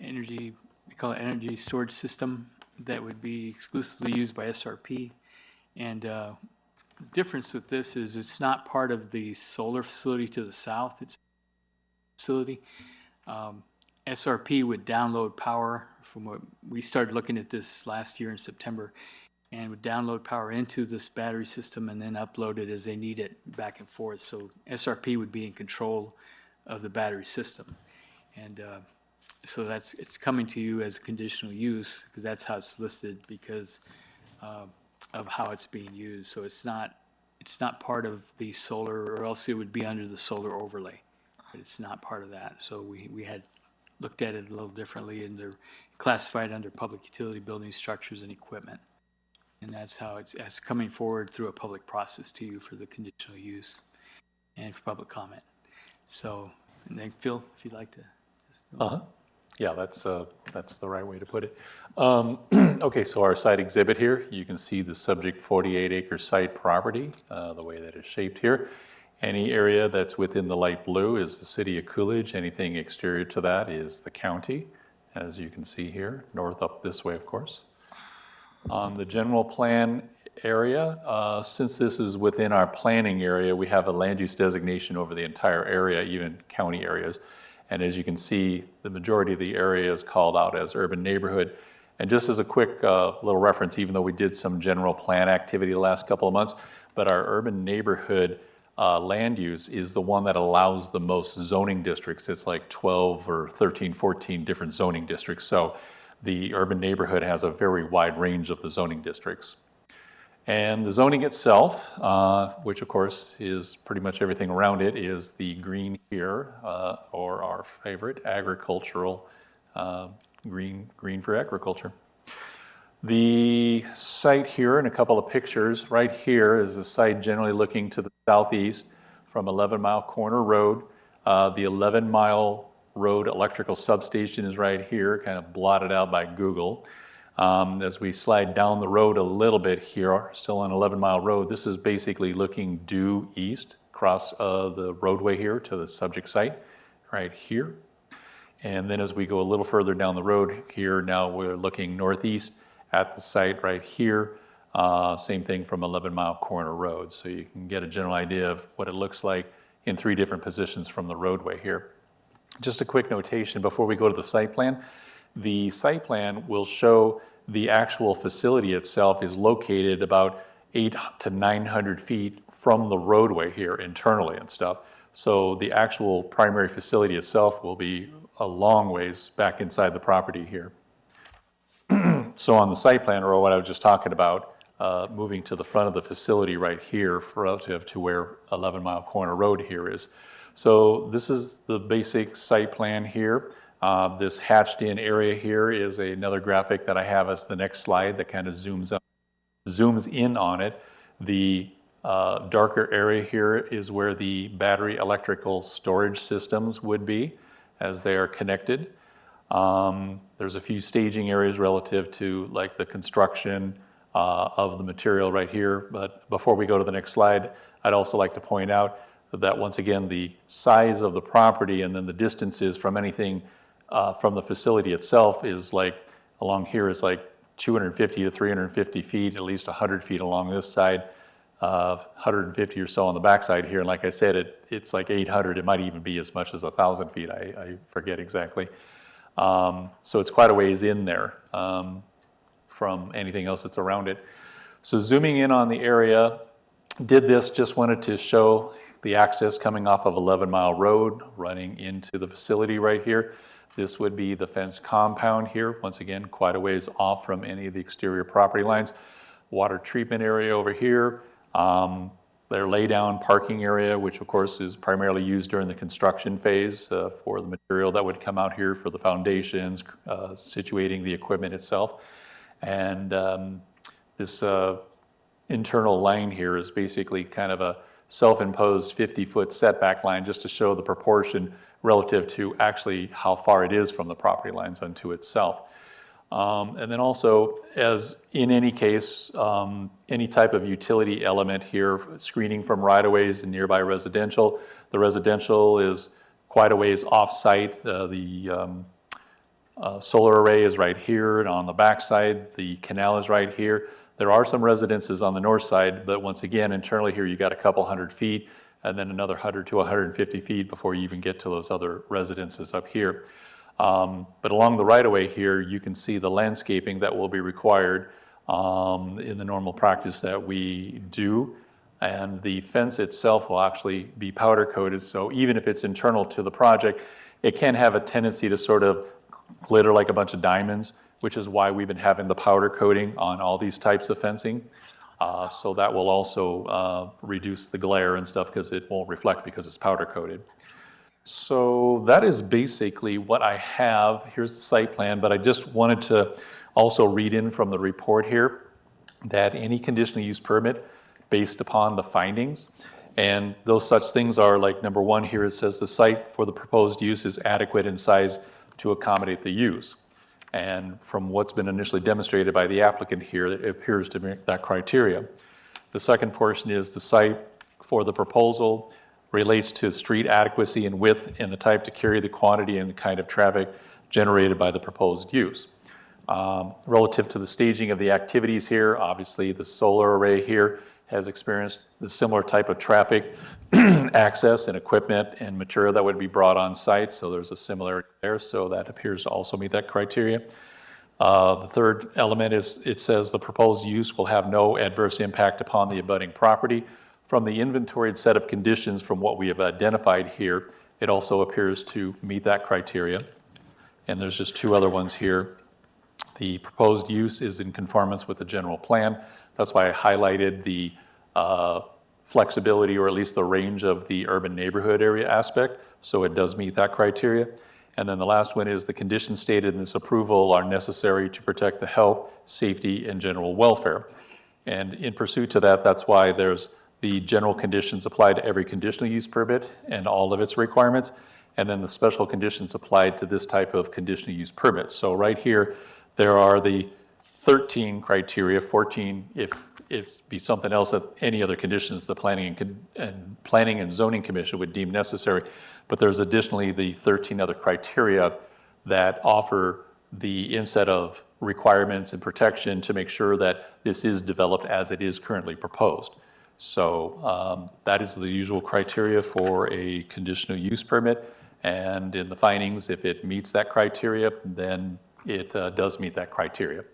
energy, we call it energy storage system, that would be exclusively used by SRP. And the difference with this is it's not part of the solar facility to the south. It's facility. SRP would download power from what we started looking at this last year in September, and would download power into this battery system and then upload it as they need it back and forth. So SRP would be in control of the battery system. And so it's coming to you as a conditional use, because that's how it's listed because of how it's being used. So it's not part of the solar, or else it would be under the solar overlay. But it's not part of that. So we had looked at it a little differently, and they're classified under public utility building, structures, and equipment. And that's how it's coming forward through a public process to you for the conditional use and for public comment. So, and then Phil, if you'd like to. Uh-huh. Yeah, that's the right way to put it. Okay, so our site exhibit here, you can see the subject 48-acre site property, the way that it's shaped here. Any area that's within the light blue is the city of Coolidge. Anything exterior to that is the county, as you can see here, north up this way, of course. On the general plan area, since this is within our planning area, we have a land use designation over the entire area, even county areas. And as you can see, the majority of the area is called out as urban neighborhood. And just as a quick little reference, even though we did some general plan activity the last couple of months, but our urban neighborhood land use is the one that allows the most zoning districts. It's like 12 or 13, 14 different zoning districts. So the urban neighborhood has a very wide range of the zoning districts. And the zoning itself, which of course is pretty much everything around it, is the green here, or our favorite agricultural, green for agriculture. The site here, in a couple of pictures, right here is the site generally looking to the southeast from 11 Mile Corner Road. The 11 Mile Road electrical substation is right here, kind of blotted out by Google. As we slide down the road a little bit here, still on 11 Mile Road, this is basically looking due east across the roadway here to the subject site, right here. And then as we go a little further down the road here, now we're looking northeast at the site right here. Same thing from 11 Mile Corner Road. So you can get a general idea of what it looks like in 3 different positions from the roadway here. Just a quick notation before we go to the site plan. The site plan will show the actual facility itself is located about 800 to 900 feet from the roadway here internally and stuff. So the actual primary facility itself will be a long ways back inside the property here. So on the site plan, or what I was just talking about, moving to the front of the facility right here relative to where 11 Mile Corner Road here is. So this is the basic site plan here. This hatched in area here is another graphic that I have as the next slide that kind of zooms in on it. The darker area here is where the battery electrical storage systems would be as they are connected. There's a few staging areas relative to like the construction of the material right here. But before we go to the next slide, I'd also like to point out that once again, the size of the property and then the distances from anything from the facility itself is like, along here is like 250 to 350 feet, at least 100 feet along this side, 150 or so on the backside here. And like I said, it's like 800, it might even be as much as 1,000 feet, I forget exactly. So it's quite a ways in there from anything else that's around it. So zooming in on the area, just wanted to show the access coming off of 11 Mile Road, running into the facility right here. This would be the fenced compound here, once again, quite a ways off from any of the exterior property lines. Water treatment area over here. Their laydown parking area, which of course is primarily used during the construction phase for the material that would come out here for the foundations, situating the equipment itself. And this internal line here is basically kind of a self-imposed 50-foot setback line just to show the proportion relative to actually how far it is from the property lines unto itself. And then also, as in any case, any type of utility element here, screening from right-of-ways and nearby residential. The residential is quite a ways off-site. The solar array is right here, and on the back side, the canal is right here. There are some residences on the north side, but once again, internally here, you got a couple hundred feet, and then another 100 to 150 feet before you even get to those other residences up here. But along the right-of-way here, you can see the landscaping that will be required in the normal practice that we do. And the fence itself will actually be powder coated, so even if it's internal to the project, it can have a tendency to sort of glitter like a bunch of diamonds, which is why we've been having the powder coating on all these types of fencing. So that will also reduce the glare and stuff because it won't reflect because it's powder coated. So that is basically what I have. Here's the site plan, but I just wanted to also read in from the report here that any conditional use permit based upon the findings, and those such things are like number one here, it says the site for the proposed use is adequate in size to accommodate the use. And from what's been initially demonstrated by the applicant here, it appears to meet that criteria. The second portion is the site for the proposal relates to street adequacy and width and the type to carry the quantity and the kind of traffic generated by the proposed use. Relative to the staging of the activities here, obviously the solar array here has experienced the similar type of traffic access and equipment and material that would be brought on site, so there's a similarity there, so that appears to also meet that criteria. The third element is it says the proposed use will have no adverse impact upon the abutting property. From the inventoried set of conditions from what we have identified here, it also appears to meet that criteria. And there's just two other ones here. The proposed use is in conformance with the general plan. That's why I highlighted the flexibility, or at least the range of the urban neighborhood area aspect, so it does meet that criteria. And then the last one is the conditions stated in this approval are necessary to protect the health, safety, and general welfare. And in pursuit to that, that's why there's the general conditions apply to every conditional use permit and all of its requirements, and then the special conditions applied to this type of conditional use permit. So right here, there are the 13 criteria, 14 if it be something else that any other conditions the planning and zoning commission would deem necessary. But there's additionally the 13 other criteria that offer the inset of requirements and protection to make sure that this is developed as it is currently proposed. So that is the usual criteria for a conditional use permit. And in the findings, if it meets that criteria, then it does meet that criteria.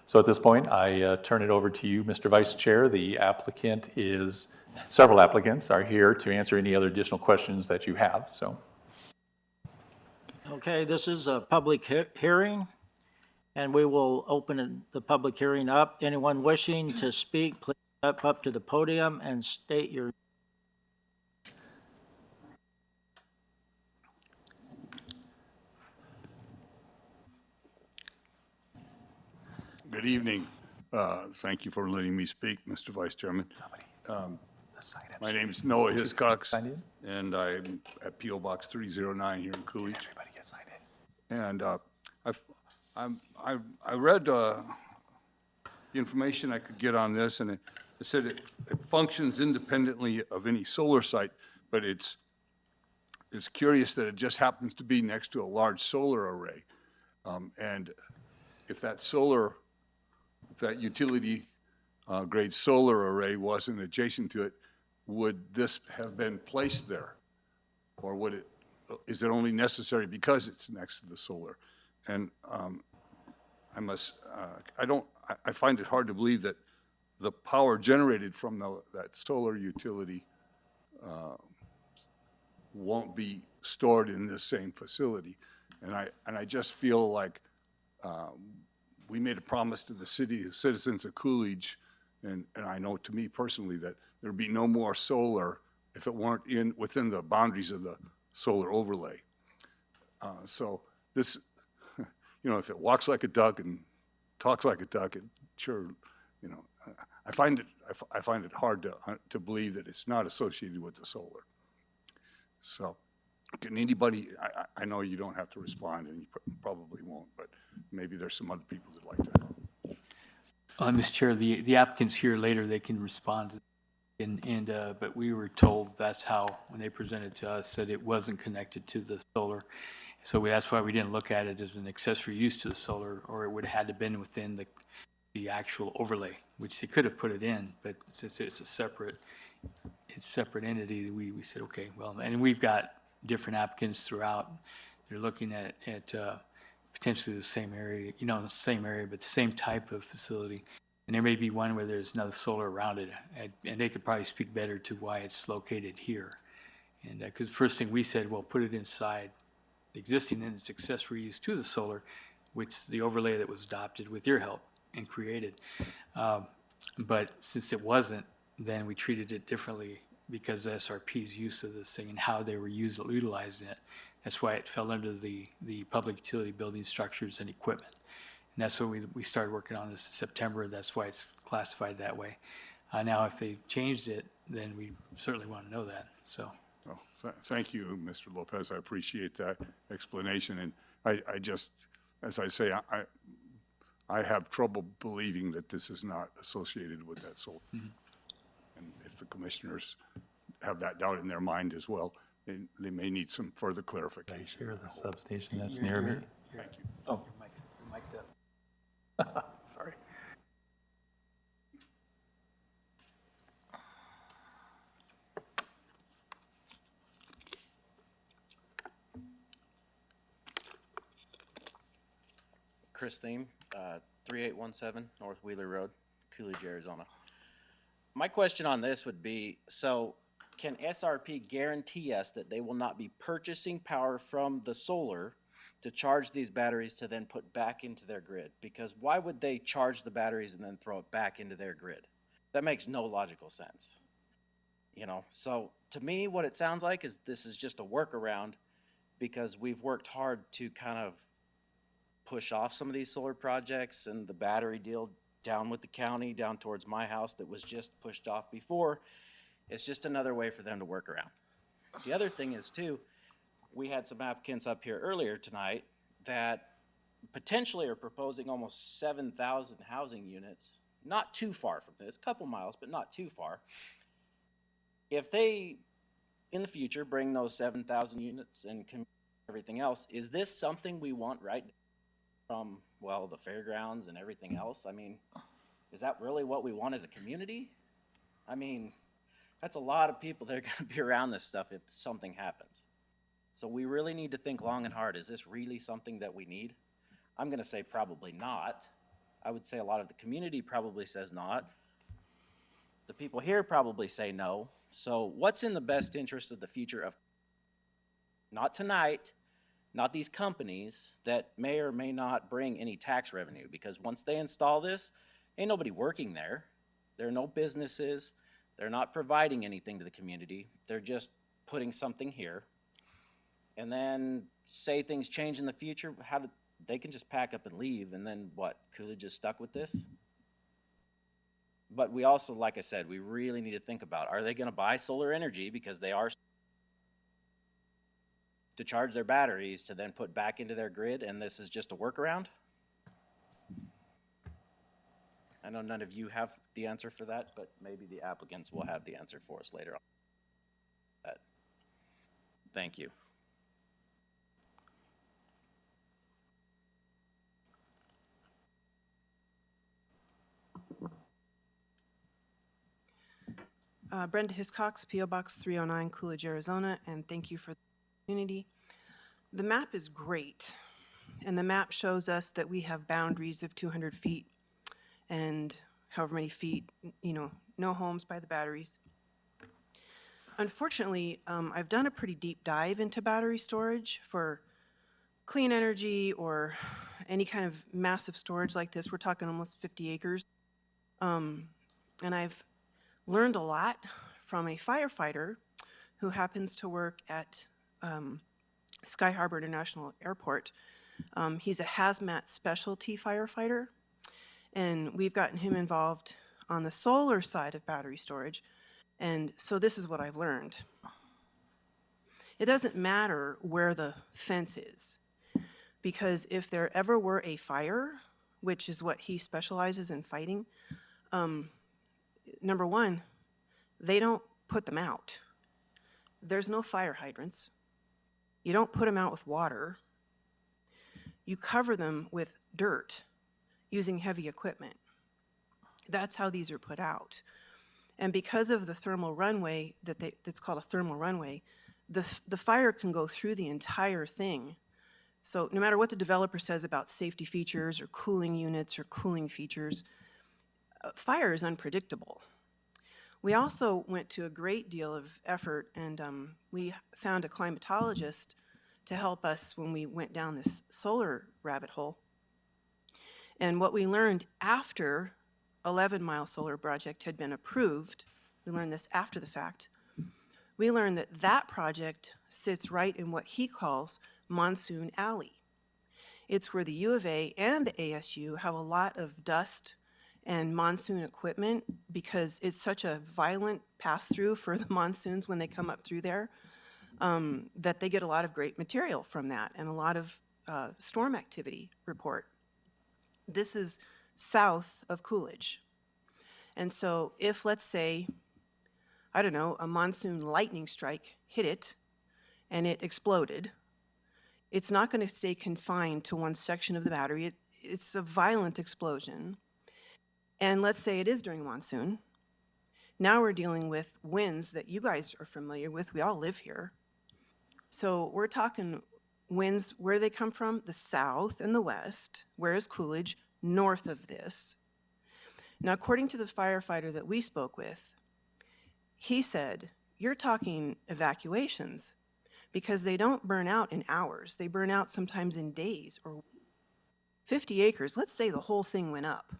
So at this point, I turn it over to you, Mr. Vice Chair. The applicant is, several applicants are here to answer any other additional questions that you have, so. Okay, this is a public hearing, and we will open the public hearing up. Anyone wishing to speak, please step up to the podium and state your. Good evening. Thank you for letting me speak, Mr. Vice Chairman. My name is Noah Hiscox, and I'm at P.O. Box 309 here in Coolidge. Everybody gets signed And in. I read the information I could get on this, and it said it functions independently of any solar site, but it's curious that it just happens to be next to a large solar array. And if that utility grade solar array wasn't adjacent to it, would this have been placed there? Or is it only necessary because it's next to the solar? And I find it hard to believe that the power generated from that solar utility won't be stored in this same facility. And I just feel like we made a promise to the citizens of Coolidge, and I know to me personally that there'd be no more solar if it weren't within the boundaries of the solar overlay. So this, if it walks like a duck and talks like a duck, it sure, I find it hard to believe that it's not associated with the solar. So can anybody, I know you don't have to respond, and you probably won't, but maybe there's some other people that'd like to. Mr. Chair, the applicant's here later, they can respond. But we were told that's how, when they presented to us, that it wasn't connected to the solar. So that's why we didn't look at it as an accessory use to the solar, or it would have had to been within the actual overlay, which they could have put it in, but since it's a separate entity, we said, okay, well, and we've got different applicants throughout. They're looking at potentially the same area, the same area, but the same type of facility. And there may be one where there's another solar around it, and they could probably speak better to why it's located here. And because first thing we said, well, put it inside the existing and its accessory use to the solar, which the overlay that was adopted with your help and created. But since it wasn't, then we treated it differently because of SRP's use of this thing and how they were utilizing it. That's why it fell under the public utility building structures and equipment. And that's what we started working on this in September. That's why it's classified that way. Now, if they changed it, then we certainly want to know that. So. Well, thank you, Mr. Lopez. I appreciate that explanation. And I just, as I say, I have trouble believing that this is not associated with that solar. Mm-hmm. And if the commissioners have that doubt in their mind as well, they may need some further clarification. Share the substation that's near me. Thank you. Oh, your mic's up. Sorry. Christine, 3817 North Wheeler Road, Coolidge, Arizona. My question on this would be, so can SRP guarantee us that they will not be purchasing power from the solar to charge these batteries to then put back into their grid? Because why would they charge the batteries and then throw it back into their grid? That makes no logical sense. You know, so to me, what it sounds like is this is just a workaround because we've worked hard to kind of push off some of these solar projects and the battery deal down with the county, down towards my house that was just pushed off before. It's just another way for them to work around. The other thing is too, we had some applicants up here earlier tonight that potentially are proposing almost 7,000 housing units, not too far from this, couple miles, but not too far. If they, in the future, bring those 7,000 units and everything else, is this something we want right from, well, the fairgrounds and everything else? I mean, is that really what we want as a community? I mean, that's a lot of people that are going to be around this stuff if something happens. So we really need to think long and hard. Is this really something that we need? I'm going to say probably not. I would say a lot of the community probably says not. The people here probably say no. So what's in the best interest of the future of, not tonight, not these companies that may or may not bring any tax revenue, because once they install this, ain't nobody working there. There are no businesses. They're not providing anything to the community. They're just putting something here. And then say things change in the future, they can just pack up and leave, and then what? Coolidge is stuck with this? But we also, like I said, we really need to think about, are they going to buy solar energy because they are to charge their batteries to then put back into their grid, and this is just a workaround? I know none of you have the answer for that, but maybe the applicants will have the answer for us later on. Thank you. Brenda Hiscox, P.O. Box 309, Coolidge, Arizona, and thank you for the opportunity. The map is great, and the map shows us that we have boundaries of 200 feet and however many feet, you know, no homes by the batteries. Unfortunately, I've done a pretty deep dive into battery storage for clean energy or any kind of massive storage like this. We're talking almost 50 acres. And I've learned a lot from a firefighter who happens to work at Sky Harbor International Airport. He's a hazmat specialty firefighter, and we've gotten him involved on the solar side of battery storage. And so this is what I've learned. It doesn't matter where the fence is, because if there ever were a fire, which is what he specializes in fighting, number one, they don't put them out. There's no fire hydrants. You don't put them out with water. You cover them with dirt using heavy equipment. That's how these are put out. And because of the thermal runway that's called a thermal runway, the fire can go through the entire thing. So no matter what the developer says about safety features or cooling units or cooling features, fire is unpredictable. We also went to a great deal of effort, and we found a climatologist to help us when we went down this solar rabbit hole. And what we learned after 11-mile solar project had been approved, we learned this after the fact, we learned that that project sits right in what he calls Monsoon Alley. It's where the U of A and the ASU have a lot of dust and monsoon equipment because it's such a violent pass-through for the monsoons when they come up through there, that they get a lot of great material from that and a lot of storm activity report. This is south of Coolidge. And so if, let's say, I don't know, a monsoon lightning strike hit it and it exploded, it's not going to stay confined to one section of the battery. It's a violent explosion. And let's say it is during a monsoon. Now we're dealing with winds that you guys are familiar with. We all live here. So we're talking winds, where they come from? The south and the west. Where is Coolidge? North of this. Now, according to the firefighter that we spoke with, he said, you're talking evacuations because they don't burn out in hours. They burn out sometimes in days or weeks. 50 acres, let's say the whole thing went up.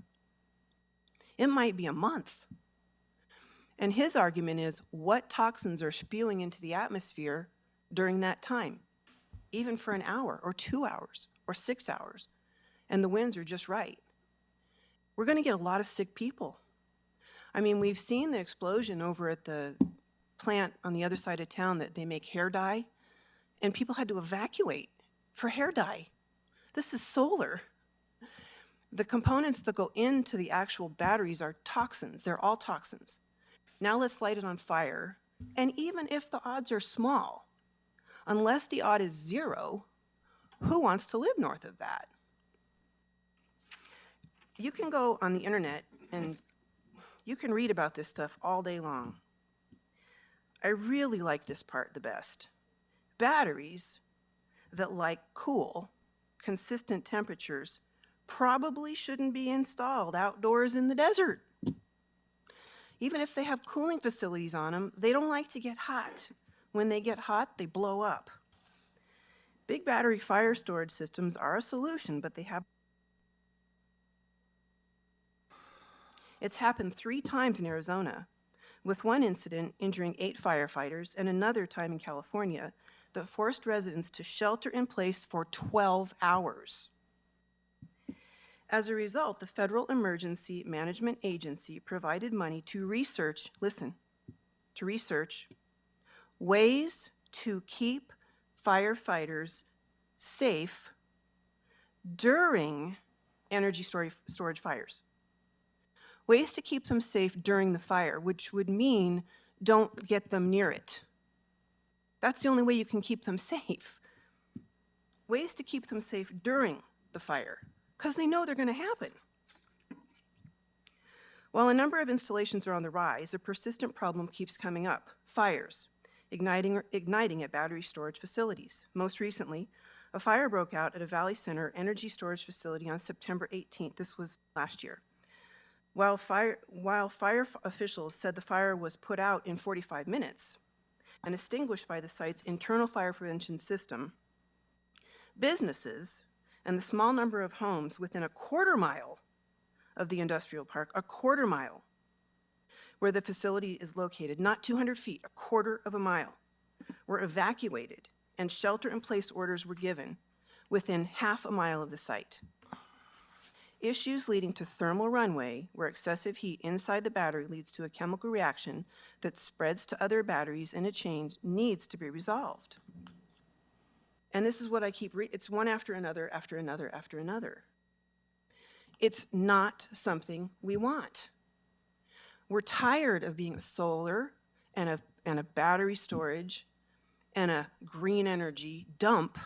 It might be a month And his argument is, what toxins are spewing into the atmosphere during that time, even for an hour or 2 hours or 6 hours, and the winds are just right? We're going to get a lot of sick people. I mean, we've seen the explosion over at the plant on the other side of town that they make hair dye, and people had to evacuate for hair dye. This is solar. The components that go into the actual batteries are toxins. They're all toxins. Now let's light it on fire. And even if the odds are small, unless the odd is 0, who wants to live north of that? You can go on the internet and you can read about this stuff all day long. I really like this part the best. Batteries that like cool, consistent temperatures probably shouldn't be installed outdoors in the desert. Even if they have cooling facilities on them, they don't like to get hot. When they get hot, they blow up. Big battery fire storage systems are a solution, but they have. It's happened 3 times in Arizona, with one incident injuring 8 firefighters and another time in California that forced residents to shelter in place for 12 hours. As a result, the Federal Emergency Management Agency provided money to research, listen, to research ways to keep firefighters safe during energy storage fires. Ways to keep them safe during the fire, which would mean don't get them near it. That's the only way you can keep them safe. Ways to keep them safe during the fire, because they know they're going to happen. While a number of installations are on the rise, a persistent problem keeps coming up: fires, igniting at battery storage facilities. Most recently, a fire broke out at a Valley Center energy storage facility on September 18th. This was last year. While fire officials said the fire was put out in 45 minutes and extinguished by the site's internal fire prevention system, businesses and the small number of homes within a quarter mile of the industrial park, a quarter mile where the facility is located, not 200 feet, a quarter of a mile, were evacuated and shelter-in-place orders were given within half a mile of the site. Issues leading to thermal runaway, where excessive heat inside the battery leads to a chemical reaction that spreads to other batteries in a chain, needs to be resolved. And this is what I keep reading. It's one after another, after another, after another. It's not something we want. We're tired of being a solar and a battery storage and a green energy dump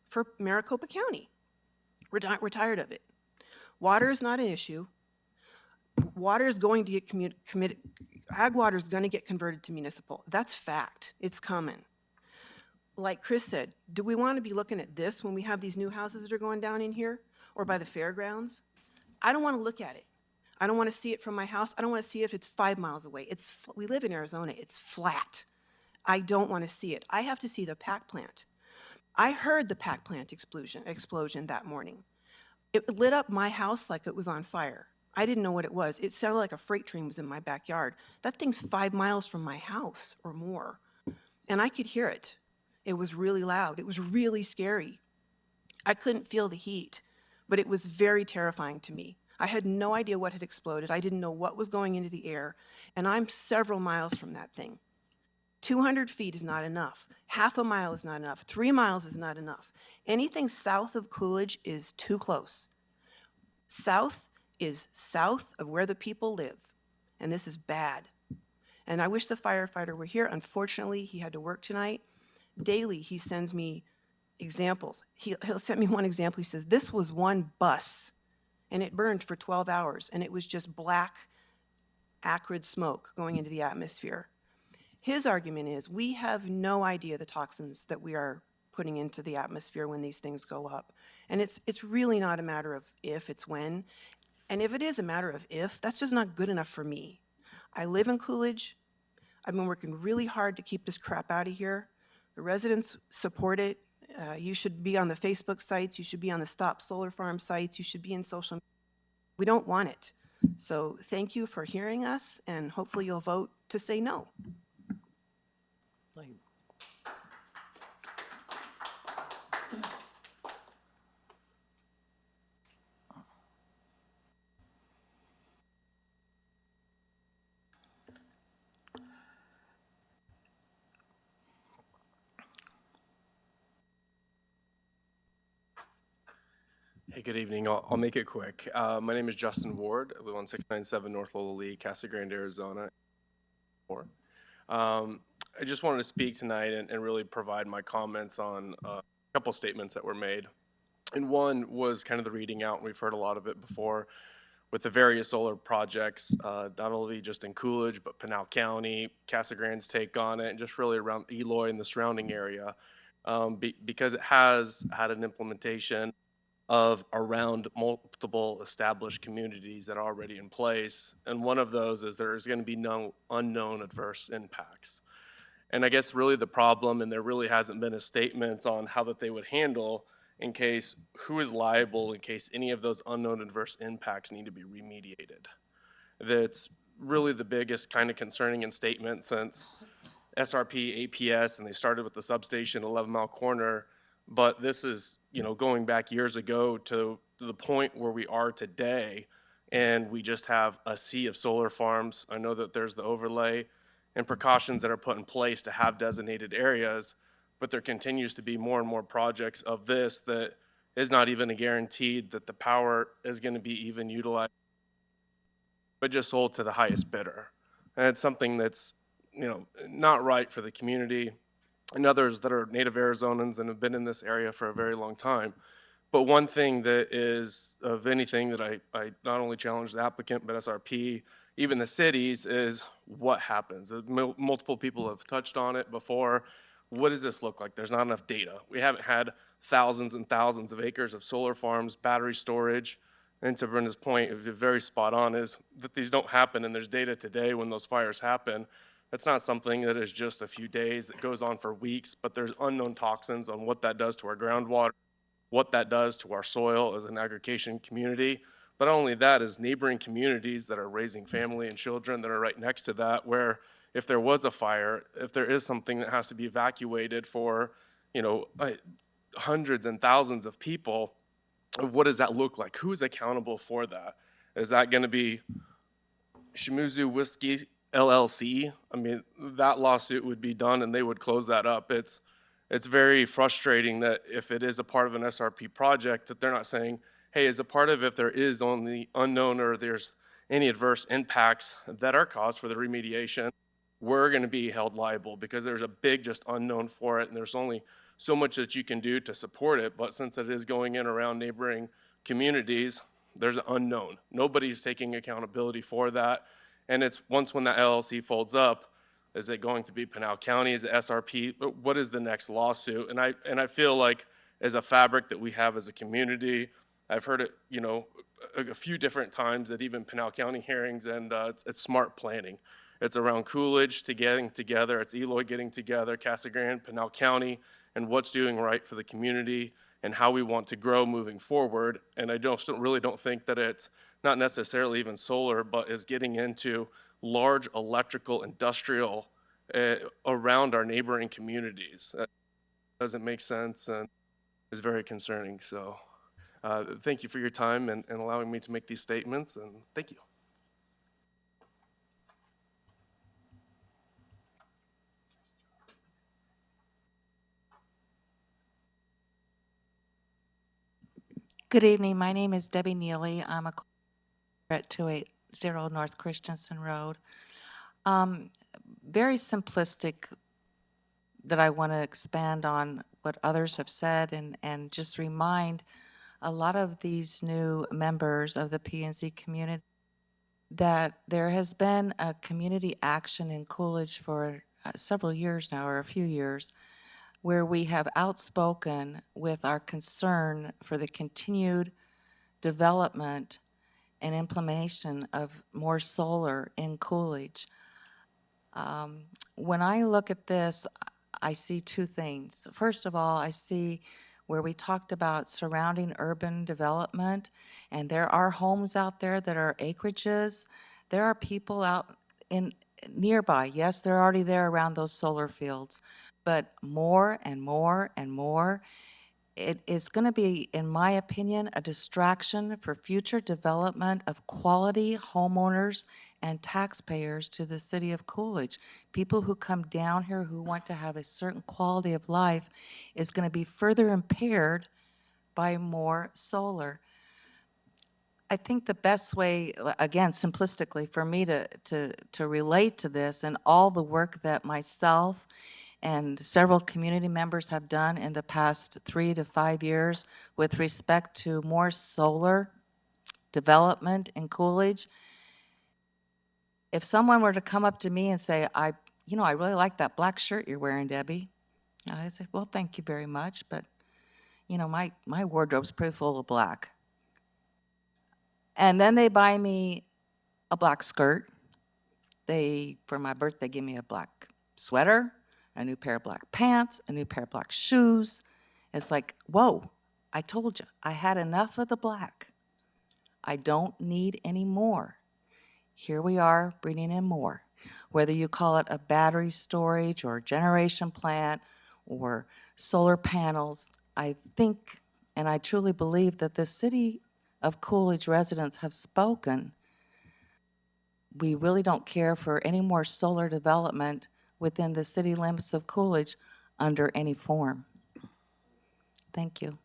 for Maricopa County. We're tired of it. Water is not an issue. Water is going to get committed. Ag water is going to get converted to municipal. That's fact. It's coming. Like Chris said, do we want to be looking at this when we have these new houses that are going down in here or by the fairgrounds? I don't want to look at it. I don't want to see it from my house. I don't want to see it if it's 5 miles away. We live in Arizona. It's flat. I don't want to see it. I have to see the pack plant. I heard the pack plant explosion that morning. It lit up my house like it was on fire. I didn't know what it was. It sounded like a freight train was in my backyard. That thing's 5 miles from my house or more. And I could hear it. It was really loud. It was really scary. I couldn't feel the heat, but it was very terrifying to me. I had no idea what had exploded. I didn't know what was going into the air, and I'm several miles from that thing. 200 feet is not enough. Half a mile is not enough. 3 miles is not enough. Anything south of Coolidge is too close. South is south of where the people live, and this is bad. And I wish the firefighter were here. Unfortunately, he had to work tonight. Daily, he sends me examples. He'll send me one example. He says, this was one bus, and it burned for 12 hours, and it was just black, acrid smoke going into the atmosphere. His argument is we have no idea the toxins that we are putting into the atmosphere when these things go up. And it's really not a matter of if, it's when. And if it is a matter of if, that's just not good enough for me. I live in Coolidge. I've been working really hard to keep this crap out of here. The residents support it. You should be on the Facebook sites. You should be on the Stop Solar Farm sites. You should be in social media. We don't want it. So thank you for hearing us, and hopefully you'll vote to say no. Thank you. Hey, good evening. I'll make it quick. My name is Justin Ward. I live on 697 North Lola Lee, Casa Grande, Arizona. I just wanted to speak tonight and really provide my comments on a couple statements that were made. And one was kind of the reading out, and we've heard a lot of it before, with the various solar projects, not only just in Coolidge, but Pinal County, Casa Grande's take on it, and just really around Eloy and the surrounding area, because it has had an implementation of around multiple established communities that are already in place. And one of those is there's going to be no unknown adverse impacts. And I guess really the problem, and there really hasn't been a statement on how that they would handle in case who is liable in case any of those unknown adverse impacts need to be remediated. That's really the biggest kind of concerning in statement since SRP, APS, and they started with the substation 11 Mile Corner. But this is, going back years ago to the point where we are today, and we just have a sea of solar farms. I know that there's the overlay and precautions that are put in place to have designated areas, but there continues to be more and more projects of this that is not even a guaranteed that the power is going to be even utilized, but just sold to the highest bidder. And it's something that's, not right for the community and others that are native Arizonans and have been in this area for a very long time. But one thing that is of anything that I not only challenge the applicant, but SRP, even the cities, is what happens. Multiple people have touched on it before. What does this look like? There's not enough data. We haven't had thousands and thousands of acres of solar farms, battery storage. And to Brenda's point, very spot on, is that these don't happen, and there's data today when those fires happen. That's not something that is just a few days, that goes on for weeks, but there's unknown toxins on what that does to our groundwater, what that does to our soil as an aggregation community. But not only that, is neighboring communities that are raising family and children that are right next to that, where if there was a fire, if there is something that has to be evacuated for, hundreds and thousands of people, what does that look like? Who's accountable for that? Is that going to be Shimuzu Whiskey LLC? I mean, that lawsuit would be done and they would close that up. It's very frustrating that if it is a part of an SRP project, that they're not saying, hey, as a part of if there is only unknown or there's any adverse impacts that are caused for the remediation, we're going to be held liable because there's a big just unknown for it, and there's only so much that you can do to support it. But since it is going in around neighboring communities, there's an unknown. Nobody's taking accountability for that. And it's once when that LLC folds up, is it going to be Pinal County? Is it SRP? What is the next lawsuit? And I feel like as a fabric that we have as a community, I've heard it, a few different times at even Pinal County hearings, and it's smart planning. It's around Coolidge to getting together. It's Eloy getting together, Casa Grande, Pinal County, and what's doing right for the community and how we want to grow moving forward. And I really don't think that it's not necessarily even solar, but is getting into large electrical industrial around our neighboring communities. That doesn't make sense and is very concerning. So thank you for your time and allowing me to make these statements, and thank you. Good evening. My name is Debbie Neely. I'm a at 280 North Christensen Road. Very simplistic that I want to expand on what others have said and just remind a lot of these new members of the PNC community that there has been a community action in Coolidge for several years now, or a few years, where we have outspoken with our concern for the continued development and implementation of more solar in Coolidge. When I look at this, I see two things. First of all, I see where we talked about surrounding urban development, and there are homes out there that are acreages. There are people out in nearby. Yes, they're already there around those solar fields, but more and more and more. It is going to be, in my opinion, a distraction for future development of quality homeowners and taxpayers to the city of Coolidge. People who come down here who want to have a certain quality of life is going to be further impaired by more solar. I think the best way, again, simplistically, for me to relate to this and all the work that myself and several community members have done in the past 3 to 5 years with respect to more solar development in Coolidge. If someone were to come up to me and say, I really like that black shirt you're wearing, Debbie. And I say, well, thank you very much, but my wardrobe's pretty full of black. And then they buy me a black skirt. For my birthday, give me a black sweater, a new pair of black pants, a new pair of black shoes. It's like, whoa, I told you, I had enough of the black. I don't need any more. Here we are bringing in more. Whether you call it a battery storage or generation plant or solar panels, I think and I truly believe that the city of Coolidge residents have spoken. We really don't care for any more solar development within the city limits of Coolidge under any form. Thank you.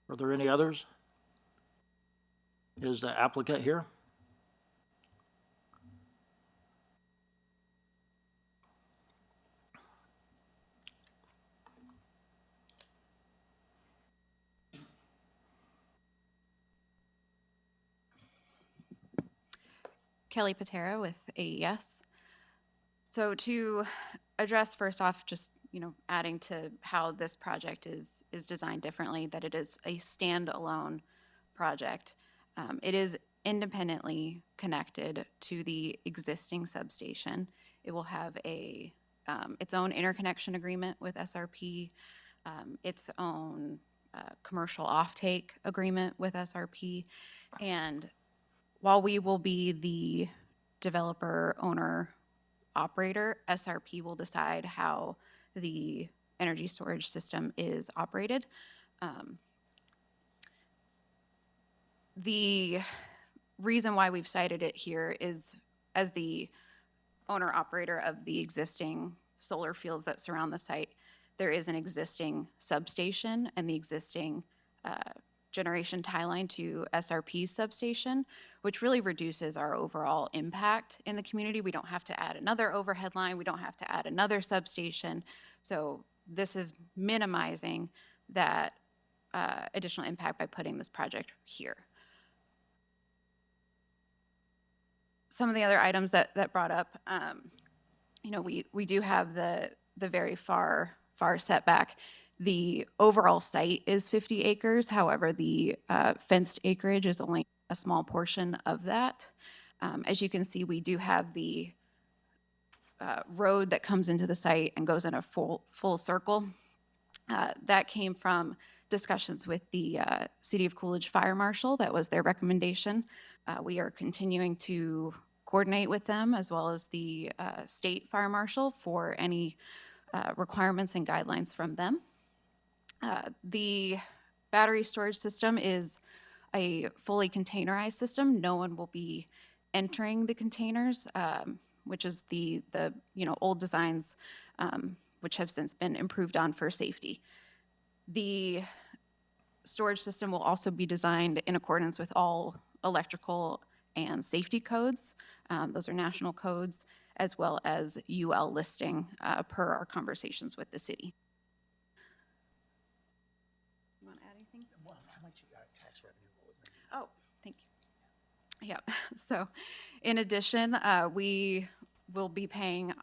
Are there any others? Is the applicant here? Kelly Patera with AES. So to address first off, just adding to how this project is designed differently, that it is a standalone project. It is independently connected to the existing substation. It will have its own interconnection agreement with SRP, its own commercial offtake agreement with SRP, and while we will be the developer, owner, operator, SRP will decide how the energy storage system is operated. The reason why we've cited it here is as the owner operator of the existing solar fields that surround the site, there is an existing substation and the existing generation tie line to SRP's substation, which really reduces our overall impact in the community. We don't have to add another overhead line. We don't have to add another substation. So this is minimizing that additional impact by putting this project here. Some of the other items that brought up, we do have the very far setback. The overall site is 50 acres. However, the fenced acreage is only a small portion of that. As you can see, we do have the road that comes into the site and goes in a full circle. That came from discussions with the City of Coolidge Fire Marshal. That was their recommendation. We are continuing to coordinate with them as well as the State Fire Marshal for any requirements and guidelines from them. The battery storage system is a fully containerized system. No one will be entering the containers, which is the old designs, which have since been improved on for safety. The storage system will also be designed in accordance with all electrical and safety codes. Those are national codes, as well as UL listing per our conversations with the city. You want to add anything? Well, how much tax revenue will it bring? Oh, thank you. Yeah, so in addition, we will be paying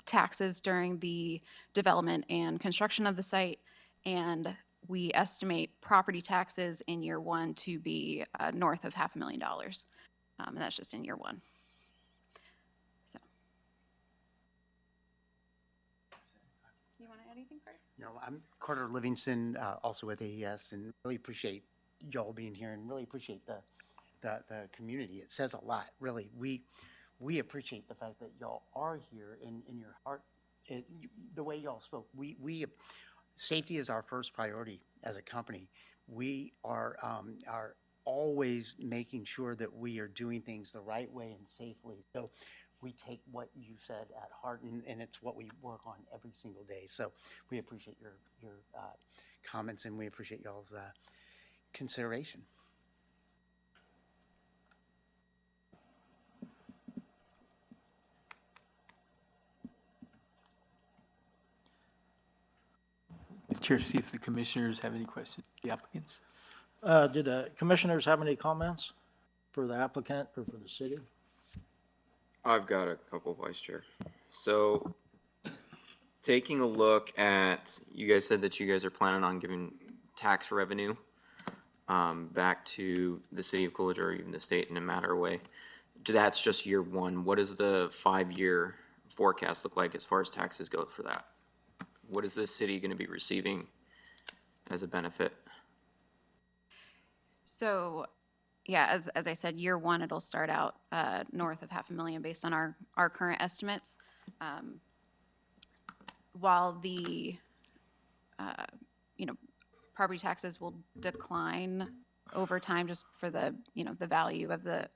taxes during the development and construction of the site, and we estimate property taxes in year one to be north of $500,000. And that's just in year one. So. You want to add anything, Craig? No, I'm Carter Livingston, also with AES, and really appreciate y'all being here and really appreciate the community. It says a lot, really. We appreciate the fact that y'all are here in your heart, the way y'all spoke. Safety is our first priority as a company. We are always making sure that we are doing things the right way and safely. So we take what you said at heart, and it's what we work on every single day. So we appreciate your comments, and we appreciate y'all's consideration. Mr. Chair, see if the commissioners have any questions, the applicants. Do the commissioners have any comments for the applicant or for the city? I've got a couple, Vice Chair. So, taking a look at, you guys said that you guys are planning on giving tax revenue back to the city of Coolidge or even the state in a matter of way. That's just year one. What does the 5-year forecast look like as far as taxes go for that? What is this city going to be receiving as a benefit? So, yeah, as I said, year one, it'll start out north of $500,000 based on our current estimates. While the, property taxes will decline over time just for the, the value of the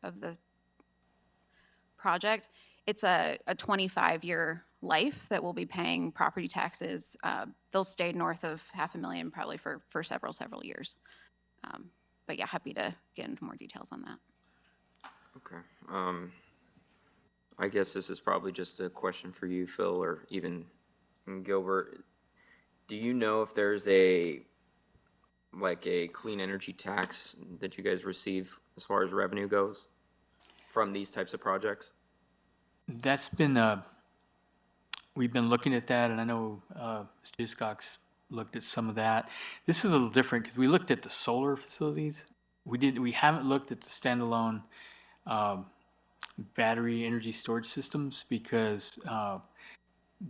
project, it's a 25-year life that we'll be paying property taxes. They'll stay north of $500,000 probably for several years. But yeah, happy to get into more details on that. Okay. I guess this is probably just a question for you, Phil, or even Gilbert. Do you know if there's a clean energy tax that you guys receive as far as revenue goes from these types of projects? That's been, we've been looking at that, and I know Mr. Hiscox looked at some of that. This is a little different because we looked at the solar facilities. We haven't looked at the standalone battery energy storage systems because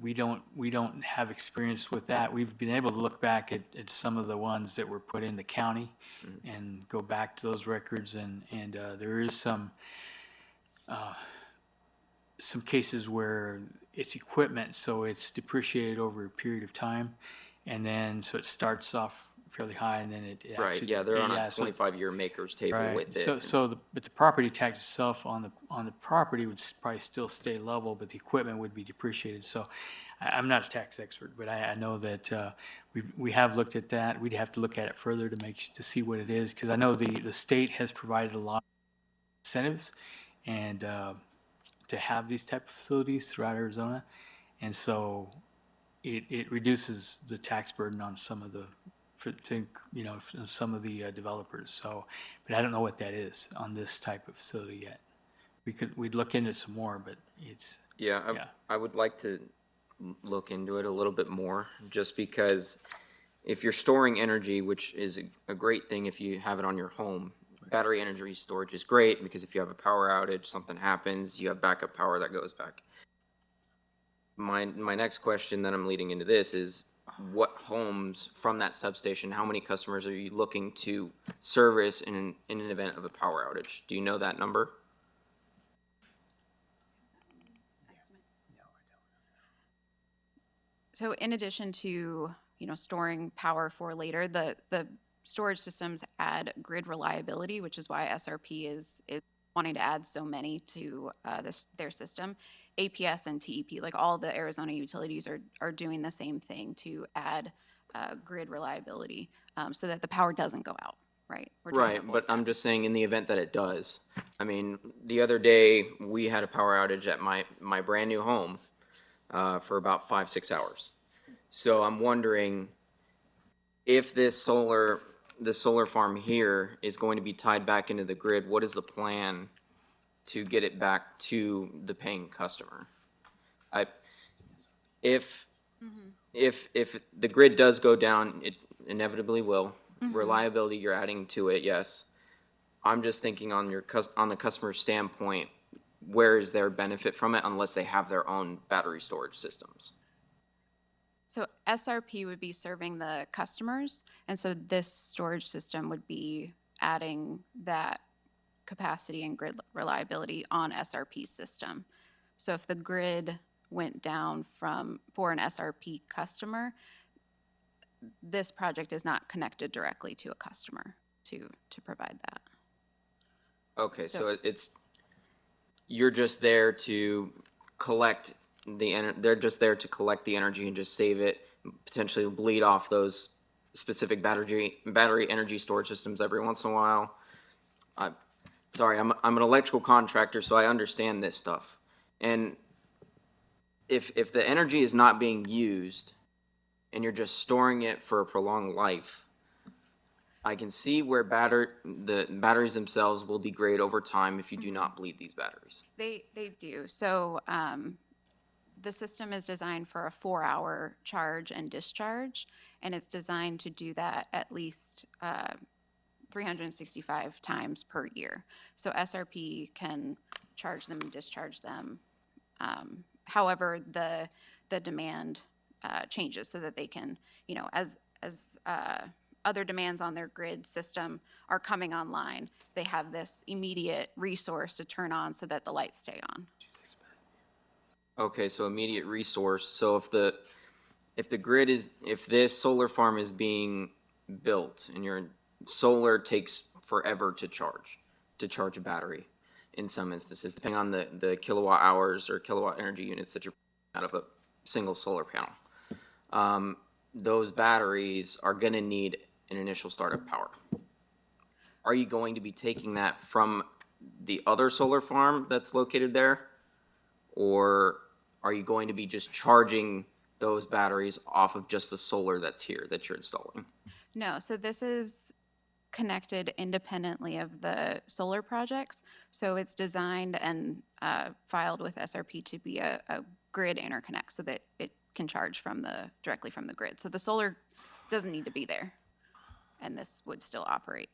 we don't have experience with that. We've been able to look back at some of the ones that were put in the county and go back to those records, and there is some cases where it's equipment, so it's depreciated over a period of time, and then so it starts off fairly high, and then it Right, actually, yeah, they're on a so- 25-year maker's table right. with it. But the property tax itself on the property would probably still stay level, but the equipment would be depreciated. So I'm not a tax expert, but I know that we have looked at that. We'd have to look at it further to see what it is, because I know the state has provided a lot of incentives and to have these type of facilities throughout Arizona, and so it reduces the tax burden on some of the some of the developers. So, but I don't know what that is on this type of facility yet. We'd look into it some more, but it's I would like to look into it a little bit more, just because if you're storing energy, which is a great thing if you have it on your home, battery energy storage is great because if you have a power outage, something happens, you have backup power that goes back. My next question that I'm leading into this is, what homes from that substation, how many customers are you looking to service in an event of a power outage? Do you know that number? So in addition to, storing power for later, the storage systems add grid reliability, which is why SRP is wanting to add so many to their system. APS and TEP, like all the Arizona utilities are doing the same thing to add grid reliability so that the power doesn't go out, right? Right, but I'm just saying in the event that it does. I mean, the other day we had a power outage at my brand new home for about 5-6 hours. So I'm wondering if this solar farm here is going to be tied back into the grid. What is the plan to get it back to the paying customer? If the grid does go down, inevitably will. Reliability, you're adding to it, yes. I'm just thinking on on the customer standpoint, where is their benefit from it unless they have their own battery storage systems? So SRP would be serving the customers, and so this storage system would be adding that capacity and grid reliability on SRP's system. So if the grid went down for an SRP customer, this project is not connected directly to a customer to provide that. Okay, so you're just there to collect they're just there to collect the energy and just save it, potentially bleed off those specific battery energy storage systems every once in a while. Sorry, I'm an electrical contractor, so I understand this stuff. And if the energy is not being used and you're just storing it for a prolonged life, I can see where the batteries themselves will degrade over time if you do not bleed these batteries. They do. So the system is designed for a 4-hour charge and discharge, and it's designed to do that at least 365 times per year. So SRP can charge them and discharge them. However, the demand changes so that they can, as other demands on their grid system are coming online, they have this immediate resource to turn on so that the lights stay on. Okay, so immediate resource. So if this solar farm is being built and your solar takes forever to charge a battery in some instances, depending on the kilowatt hours or kilowatt energy units that you're out of a single solar panel. Those batteries are going to need an initial startup power. Are you going to be taking that from the other solar farm that's located there? Or are you going to be just charging those batteries off of just the solar that's here that you're installing? No, so this is connected independently of the solar projects. So it's designed and filed with SRP to be a grid interconnect so that it can charge directly from the grid. So the solar doesn't need to be there, and this would still operate.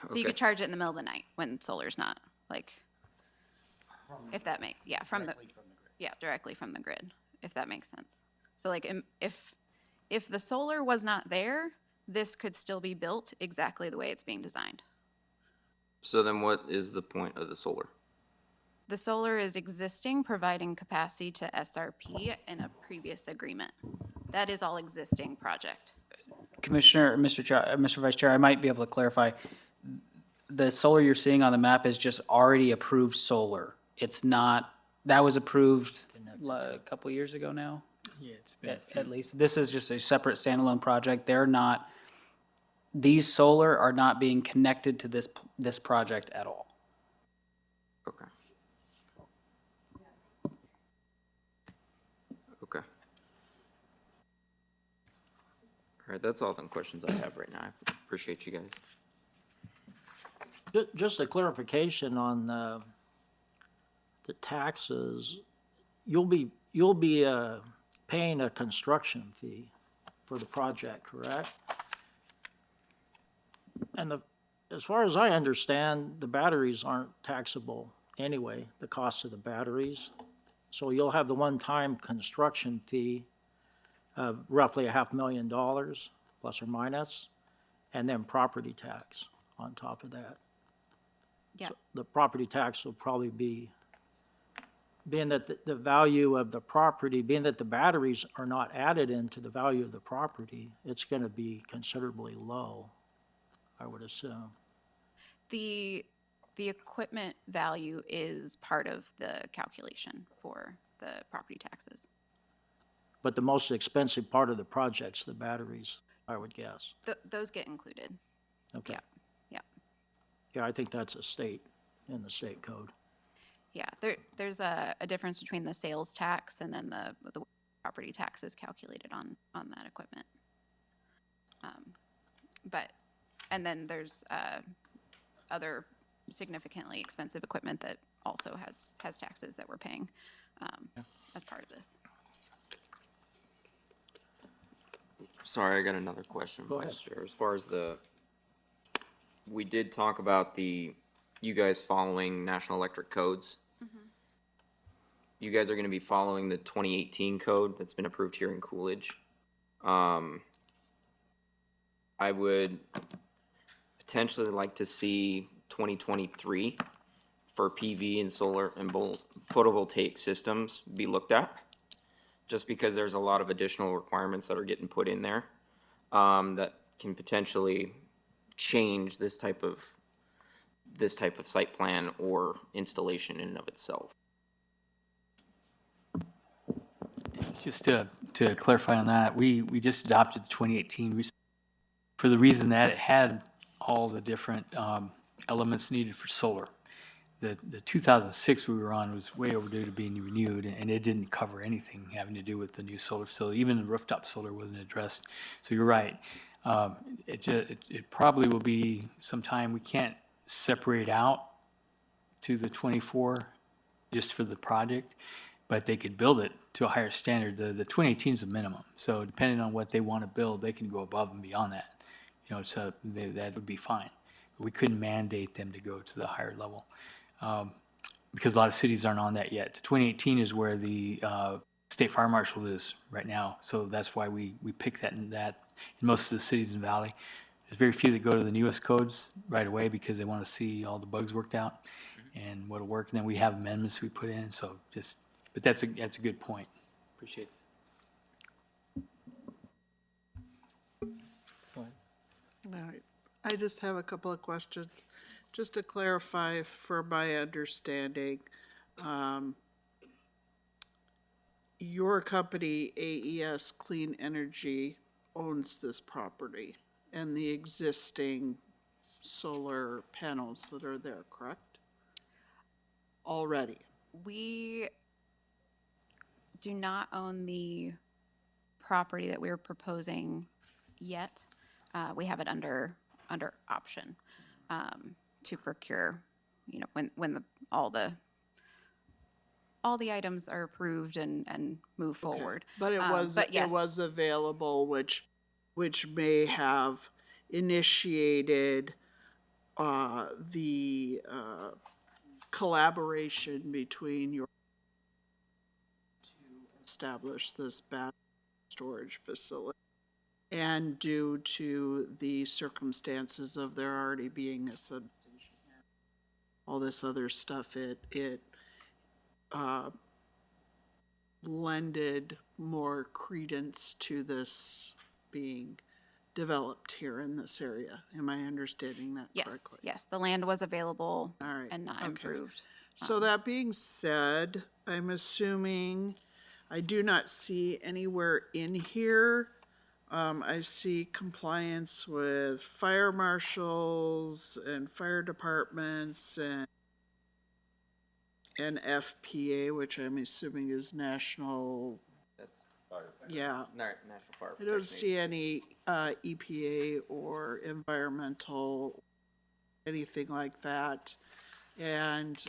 So you could charge it in the middle of the night when solar's not, if that makes, directly from the grid, if that makes sense. So if the solar was not there, this could still be built exactly the way it's being designed. So then what is the point of the solar? The solar is existing, providing capacity to SRP in a previous agreement. That is all existing project. Commissioner, Mr. Vice Chair, I might be able to clarify. The solar you're seeing on the map is just already approved solar. It's not, that was approved a couple years ago now? Yeah, it's been. At least. This is just a separate standalone project. These solar are not being connected to this project at all. Okay. Okay. All right, that's all the questions I have right now. I appreciate you guys. Just a clarification on the taxes. You'll be paying a construction fee for the project, correct? And as far as I understand, the batteries aren't taxable anyway, the cost of the batteries. So you'll have the one-time construction fee of roughly $500,000 plus or minus, and then property tax on top of that. Yeah. So the property tax will probably be, being that the value of the property, being that the batteries are not added into the value of the property, it's going to be considerably low, I would assume. The equipment value is part of the calculation for the property taxes. But the most expensive part of the project's the batteries, I would guess. Those get included. Okay. Yeah. Yeah, I think that's in the state code. Yeah, there's a difference between the sales tax and then the property tax is calculated on that equipment. And then there's other significantly expensive equipment that also has taxes that we're paying as part of this. Sorry, I got another question, Go Vice Chair. As far as we did talk about you guys following National Electric codes. You guys are gonna be following the 2018 code that's been approved here in Coolidge. I would potentially like to see 2023 for PV and solar and photovoltaic systems be looked at. Just because there's a lot of additional requirements that are getting put in there, that can potentially change this type of site plan or installation in and of itself. Just to clarify on that, we just adopted 2018 for the reason that it had all the different elements needed for solar. The 2006 we were on was way overdue to being renewed, and it didn't cover anything having to do with the new solar facility. Even the rooftop solar wasn't addressed. So you're right. It probably will be some time. We can't separate out to the 24 just for the project, but they could build it to a higher standard. The 2018 is a minimum. So depending on what they want to build, they can go above and beyond that. You know, so that would be fine. We couldn't mandate them to go to the higher level. Because a lot of cities aren't on that yet. 2018 is where the state fire marshal is right now, so that's why we pick that in most of the cities in Valley. There's very few that go to the newest codes right away because they want to see all the bugs worked out and what'll work. And then we have amendments we put in. So but that's a good point. Appreciate it. All right. I just have a couple of questions. Just to clarify for my understanding, your company, AES Clean Energy, owns this property and the existing solar panels that are there, correct? Already. We do not own the property that we're proposing yet. We have it under option to procure, you know, when all the items are approved and move forward. But it was, yes. it was available, which may have initiated the collaboration between your to establish this battery storage facility. And due to the circumstances of there already being a substation here, all this other stuff, it lended more credence to this being developed here in this area. Am I understanding that correctly? Yes, the land was available All right. and not improved. So that being said, I'm assuming, I do not see anywhere in here. I see compliance with fire marshals and fire departments and FPA, which I'm assuming is national. That's Yeah. National Fire I don't Protection see any EPA or environmental, anything like that. And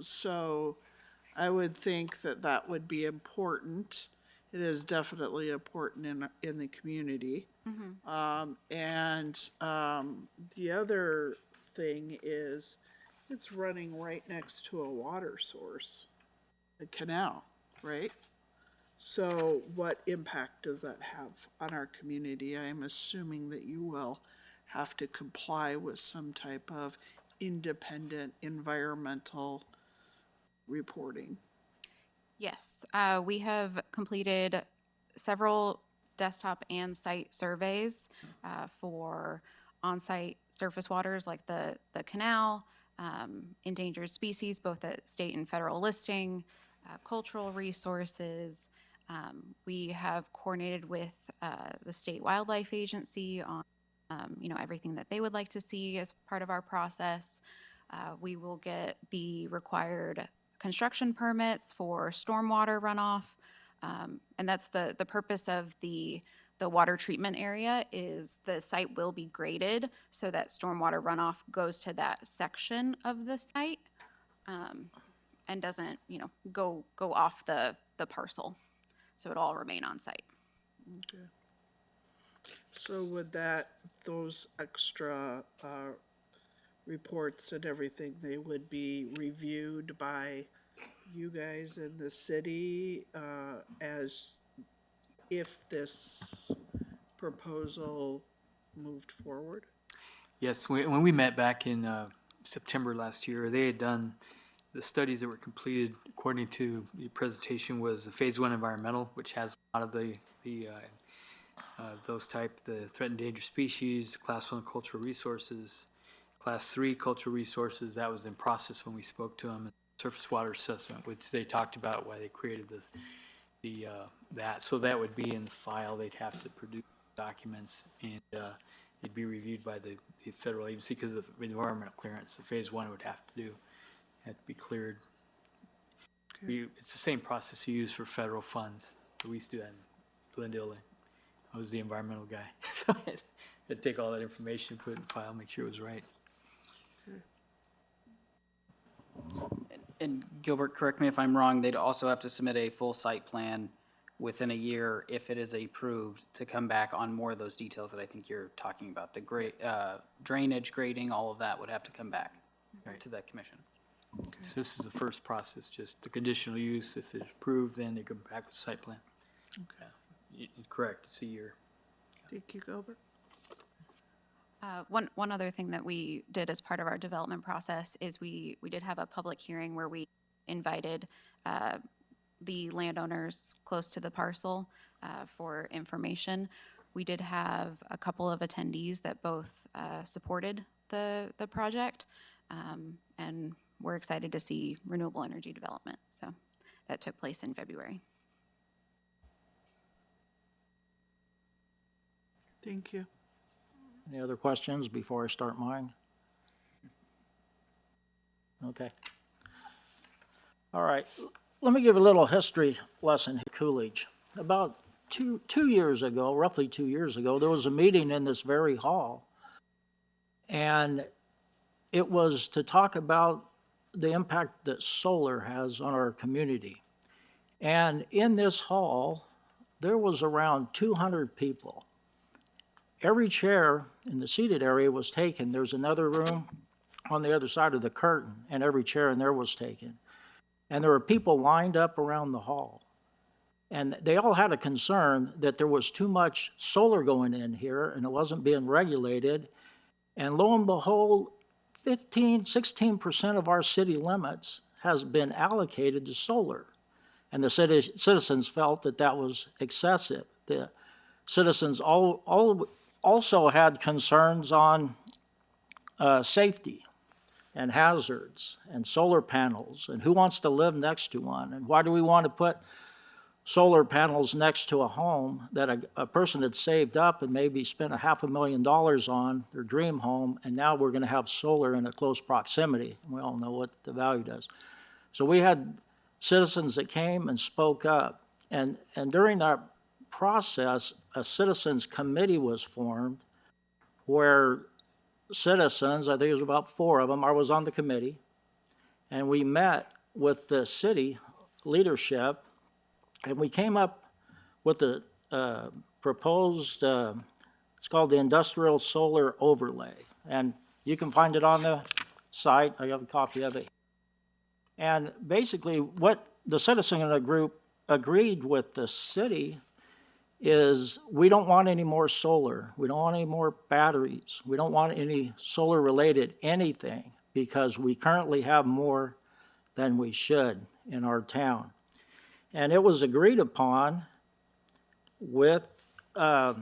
so I would think that that would be important. It is definitely important in the community. The other thing is it's running right next to a water source, a canal, right? So what impact does that have on our community? I'm assuming that you will have to comply with some type of independent environmental reporting. Yes, we have completed several desktop and site surveys for on-site surface waters like the canal, endangered species, both at state and federal listing, cultural resources. We have coordinated with the State Wildlife Agency on everything that they would like to see as part of our process. We will get the required construction permits for stormwater runoff. And that's the purpose of the water treatment area is the site will be graded so that stormwater runoff goes to that section of the site and doesn't, go off the parcel. So it'll all remain on site. Okay. So would those extra reports and everything, they would be reviewed by you guys in the city as if this proposal moved forward? Yes, when we met back in September last year, they had done the studies that were completed according to the presentation was the phase 1 environmental, which has a lot of those type, the threatened endangered species, class 1 cultural resources, class 3 cultural resources. That was in process when we spoke to them. Surface water assessment, which they talked about why they created this, that. So that would be in the file. They'd have to produce documents, and it'd be reviewed by the federal agency because of environmental clearance. The phase 1 would have to be cleared. It's the same process you use for federal funds. We used to do that in Glendale. I was the environmental guy. So I'd take all that information, put it in the file, make sure it was right. And Gilbert, correct me if I'm wrong, they'd also have to submit a full site plan within a year if it is approved to come back on more of those details that I think you're talking about. The drainage, grading, all of that would have to come back to the commission. So this is the first process, just the conditional use. If it's approved, then they come back with the site plan. Correct, it's a year. Thank you, Gilbert. One other thing that we did as part of our development process is we did have a public hearing where we invited the landowners close to the parcel for information. We did have a couple of attendees that both supported the project, and we're excited to see renewable energy development. So that took place in February. Thank you. Any other questions before I start mine? Okay. All right. Let me give a little history lesson here, Coolidge. About two years ago, roughly 2 years ago, there was a meeting in this very hall, and it was to talk about the impact that solar has on our community. And in this hall, there was around 200 people. Every chair in the seated area was taken. There's another room on the other side of the curtain, and every chair in there was taken. And there were people lined up around the hall. And they all had a concern that there was too much solar going in here, and it wasn't being regulated. And lo and behold, 16% of our city limits has been allocated to solar. And the citizens felt that that was excessive. The citizens also had concerns on safety and hazards and solar panels and who wants to live next to one and why do we want to put solar panels next to a home that a person had saved up and maybe spent $500,000 on their dream home, and now we're going to have solar in a close proximity. We all know what the value does. So we had citizens that came and spoke up, and during that process, a citizens committee was formed where citizens, I think it was about 4 of them, I was on the committee, and we met with the city leadership, and we came up with the proposed, it's called the Industrial Solar Overlay, and you can find it on the site. I have a copy of it. And basically what the citizen in the group agreed with the city is we don't want any more solar. We don't want any more batteries. We don't want any solar-related anything because we currently have more than we should in our town. And it was agreed upon with the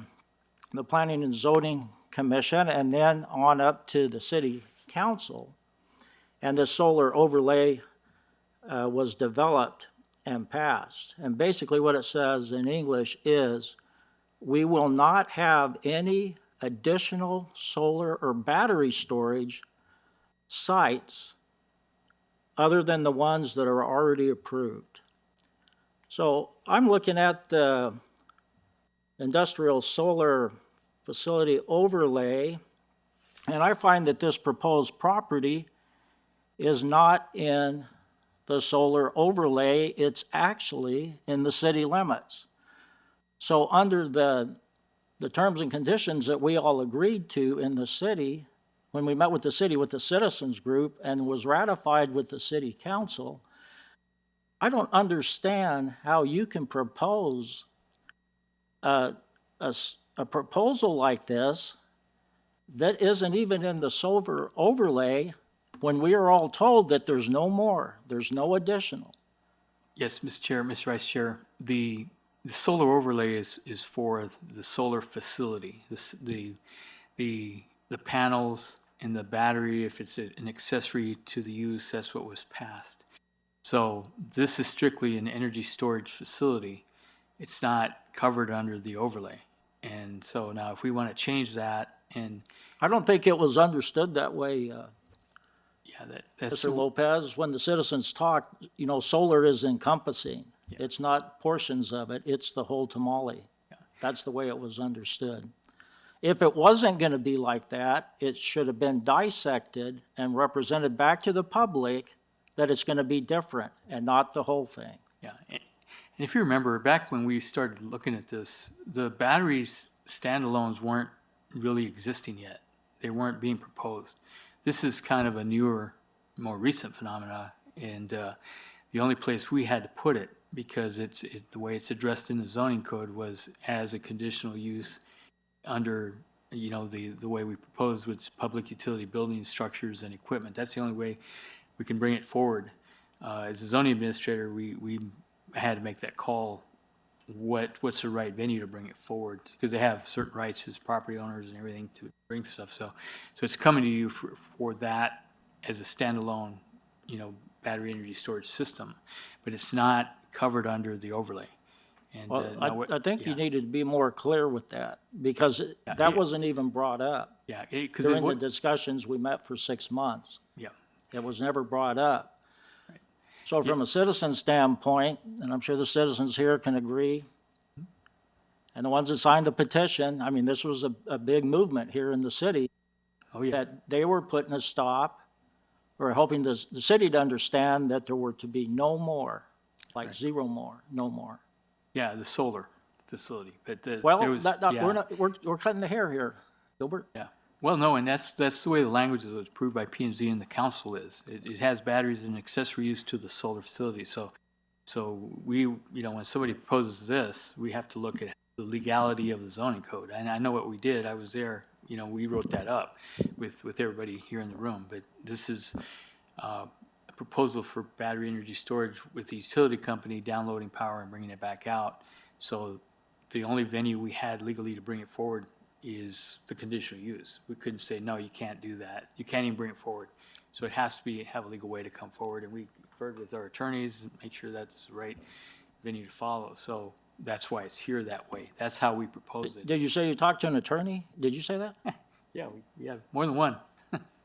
Planning and Zoning Commission and then on up to the City Council. And the solar overlay was developed and passed. And basically what it says in English is we will not have any additional solar or battery storage sites other than the ones that are already approved. So I'm looking at the industrial solar facility overlay, and I find that this proposed property is not in the solar overlay, it's actually in the city limits. So under the terms and conditions that we all agreed to in the city, when we met with the city, with the citizens group, and was ratified with the city council, I don't understand how you can propose a proposal like this that isn't even in the solar overlay when we are all told that there's no more, there's no additional. Yes, Mr. Chair, Mr. Vice Chair, the solar overlay is for the solar facility, the panels and the battery, if it's an accessory to the use, that's what was passed. So this is strictly an energy storage facility. It's not covered under the overlay. And so now if we want to change that and, I don't think it was understood that way, yeah, that's. Mr. Lopez. When the citizens talked, you know, solar is encompassing. Yeah. It's not portions of it, it's the whole tamale. That's the way it was understood. If it wasn't going to be like that, it should have been dissected and represented back to the public that it's going to be different and not the whole thing. Yeah, and if you remember, back when we started looking at this, the batteries standalones weren't really existing yet. They weren't being proposed. This is kind of a newer, more recent phenomena, and the only place we had to put it, because the way it's addressed in the zoning code was as a conditional use under, you know, the way we proposed, which is public utility buildings, structures, and equipment. That's the only way we can bring it forward. As a zoning administrator, we had to make that call. What's the right venue to bring it forward? Because they have certain rights as property owners and everything to bring stuff. So it's coming to you for that as a standalone, you know, battery energy storage system, but it's not covered under the overlay. And Well, I think you yeah. needed to be more clear with that, because that wasn't even brought up. Yeah, because During the discussions, we met for 6 months. yeah. It was never brought up. So from a citizen standpoint, and I'm sure the citizens here can agree, and the ones that signed the petition, I mean, this was a big movement here in the city, Oh, yeah. that they were putting a stop, or hoping the city to understand that there were to be no more, like zero more, no more. Yeah, the solar facility, but there Well, was, yeah. we're cutting the hair here, Gilbert. Yeah. Well, no, and that's the way the language that was approved by P&Z and the council is. It has batteries and accessory use to the solar facility. So we, you know, when somebody proposes this, we have to look at the legality of the zoning code. And I know what we did. I was there. You know, we wrote that up with everybody here in the room. But this is a proposal for battery energy storage with the utility company downloading power and bringing it back out. So the only venue we had legally to bring it forward is the conditional use. We couldn't say, no, you can't do that. You can't even bring it forward. So it has to have a legal way to come forward. And we conferred with our attorneys and make sure that's the right venue to follow. So that's why it's here that way. That's how we proposed it. Did you say you talked to an attorney? Did you say that? Yeah, we have more than one.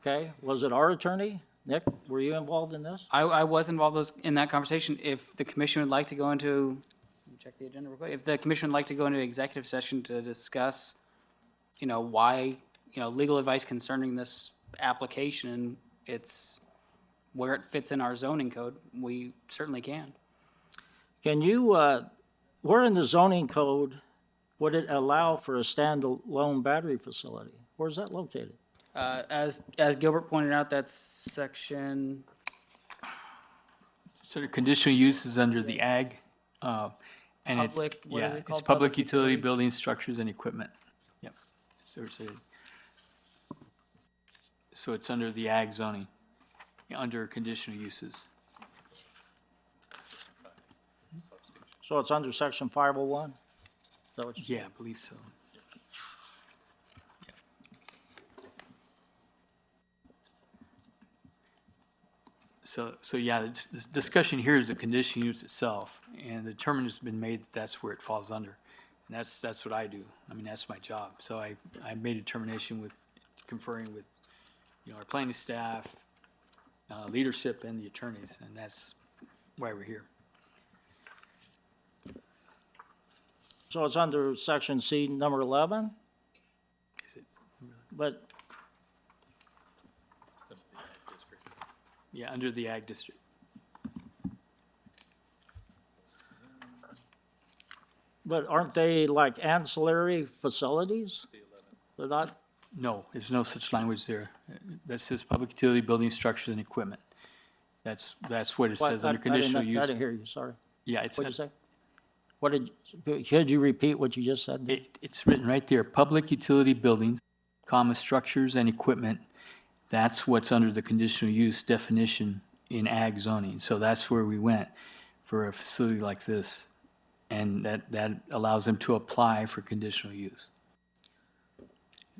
Okay, was it our attorney? Nick, were you involved in this? I was involved in that conversation. If the commission would like to go into, let me check the agenda real quick. If the commission would like to go into executive session to discuss, you know, why, you know, legal advice concerning this application and it's where it fits in our zoning code, we certainly can. Can you, where in the zoning code would it allow for a standalone battery facility? Where's that located? As Gilbert pointed out, that's section, So the conditional use is under the ag, and it's, Public- what is yeah, it it's called? public Public utility utility? buildings, structures, and equipment. Yep. So it's under the ag zoning, under conditional uses. So it's under section 501? Is that what you said? Yeah, I believe so. So yeah, the discussion here is the conditional use itself, and the determination has been made that that's where it falls under. And that's what I do. I mean, that's my job. So I made a determination with conferring with, you know, our planning staff, leadership, and the attorneys, and that's why we're here. So it's under section C, number 11? Is it? But Yeah, under the ag district. But aren't they like ancillary facilities? They're not, No, there's no such language there. That says public utility building structures and equipment. That's what it says under conditional I use. didn't hear you, sorry. Yeah, it's, What'd you say? What did, could you repeat what you just said? it's written right there, public utility buildings, comma, structures and equipment. That's what's under the conditional use definition in ag zoning. So that's where we went for a facility like this. And that allows them to apply for conditional use.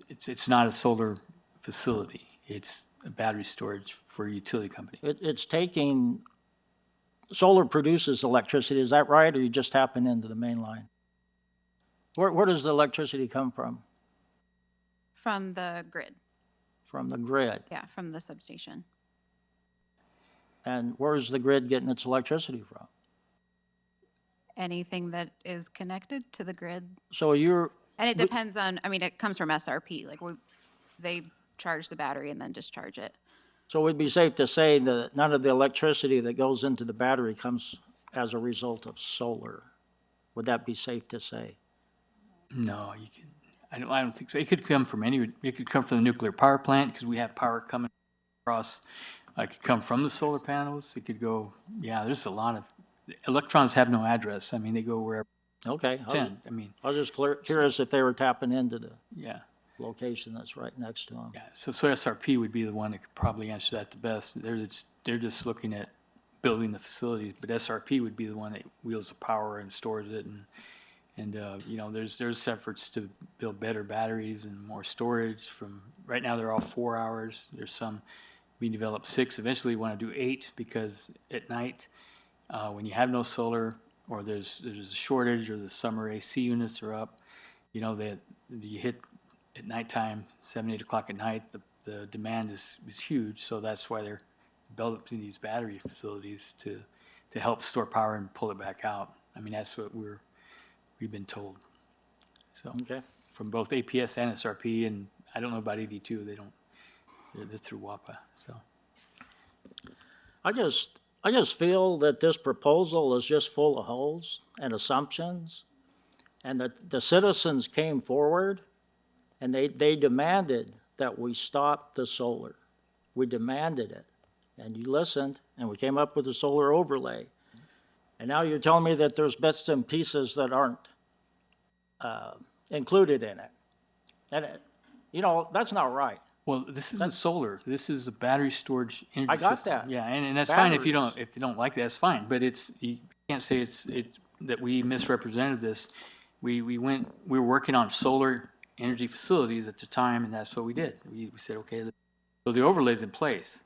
It's not a solar facility. It's a battery storage for a utility company. It's taking, solar produces electricity, is that right, or you just tapping into the main line? Where does the electricity come from? From the grid, From the grid. yeah, from the substation. And where's the grid getting its electricity from? Anything that is connected to the grid. So you're, And it depends on, I mean, it comes from SRP, like they charge the battery and then discharge it. so it would be safe to say that none of the electricity that goes into the battery comes as a result of solar. Would that be safe to say? No, you can, I don't think so. It could come from it could come from the nuclear power plant because we have power coming across. It could come from the solar panels. It could go, yeah, there's a lot of, electrons have no address. I mean, they go wherever. Okay. I was just curious if they were tapping into the yeah. location that's right next to them. Yeah, so SRP would be the one that could probably answer that the best. They're just looking at building the facilities, but SRP would be the one that wheels the power and stores it, and you know, there's efforts to build better batteries and more storage. From right now, they're all 4 hours. There's some we develop 6. Eventually, we want to do 8 because at night, when you have no solar or there's a shortage or the summer AC units are up, you know that you hit at nighttime, 7, 8 o'clock at night, the demand is huge. So that's why they're developing these battery facilities to help store power and pull it back out. I mean, that's what we've been told. So Okay. from both APS and SRP, and I don't know about ED2. They're through WAPA. So I just feel that this proposal is just full of holes and assumptions, and that the citizens came forward and they demanded that we stop the solar. We demanded it, and you listened, and we came up with a solar overlay. And now you're telling me that there's bits and pieces that aren't included in it. And, you know, that's not right. well, this isn't solar. This is a battery storage energy I got system. that. Yeah, and that's fine if you Batteries. don't like that. It's fine, but you can't say that we misrepresented this. We were working on solar energy facilities at the time, and that's what we did. We said, okay, so the overlay's in place.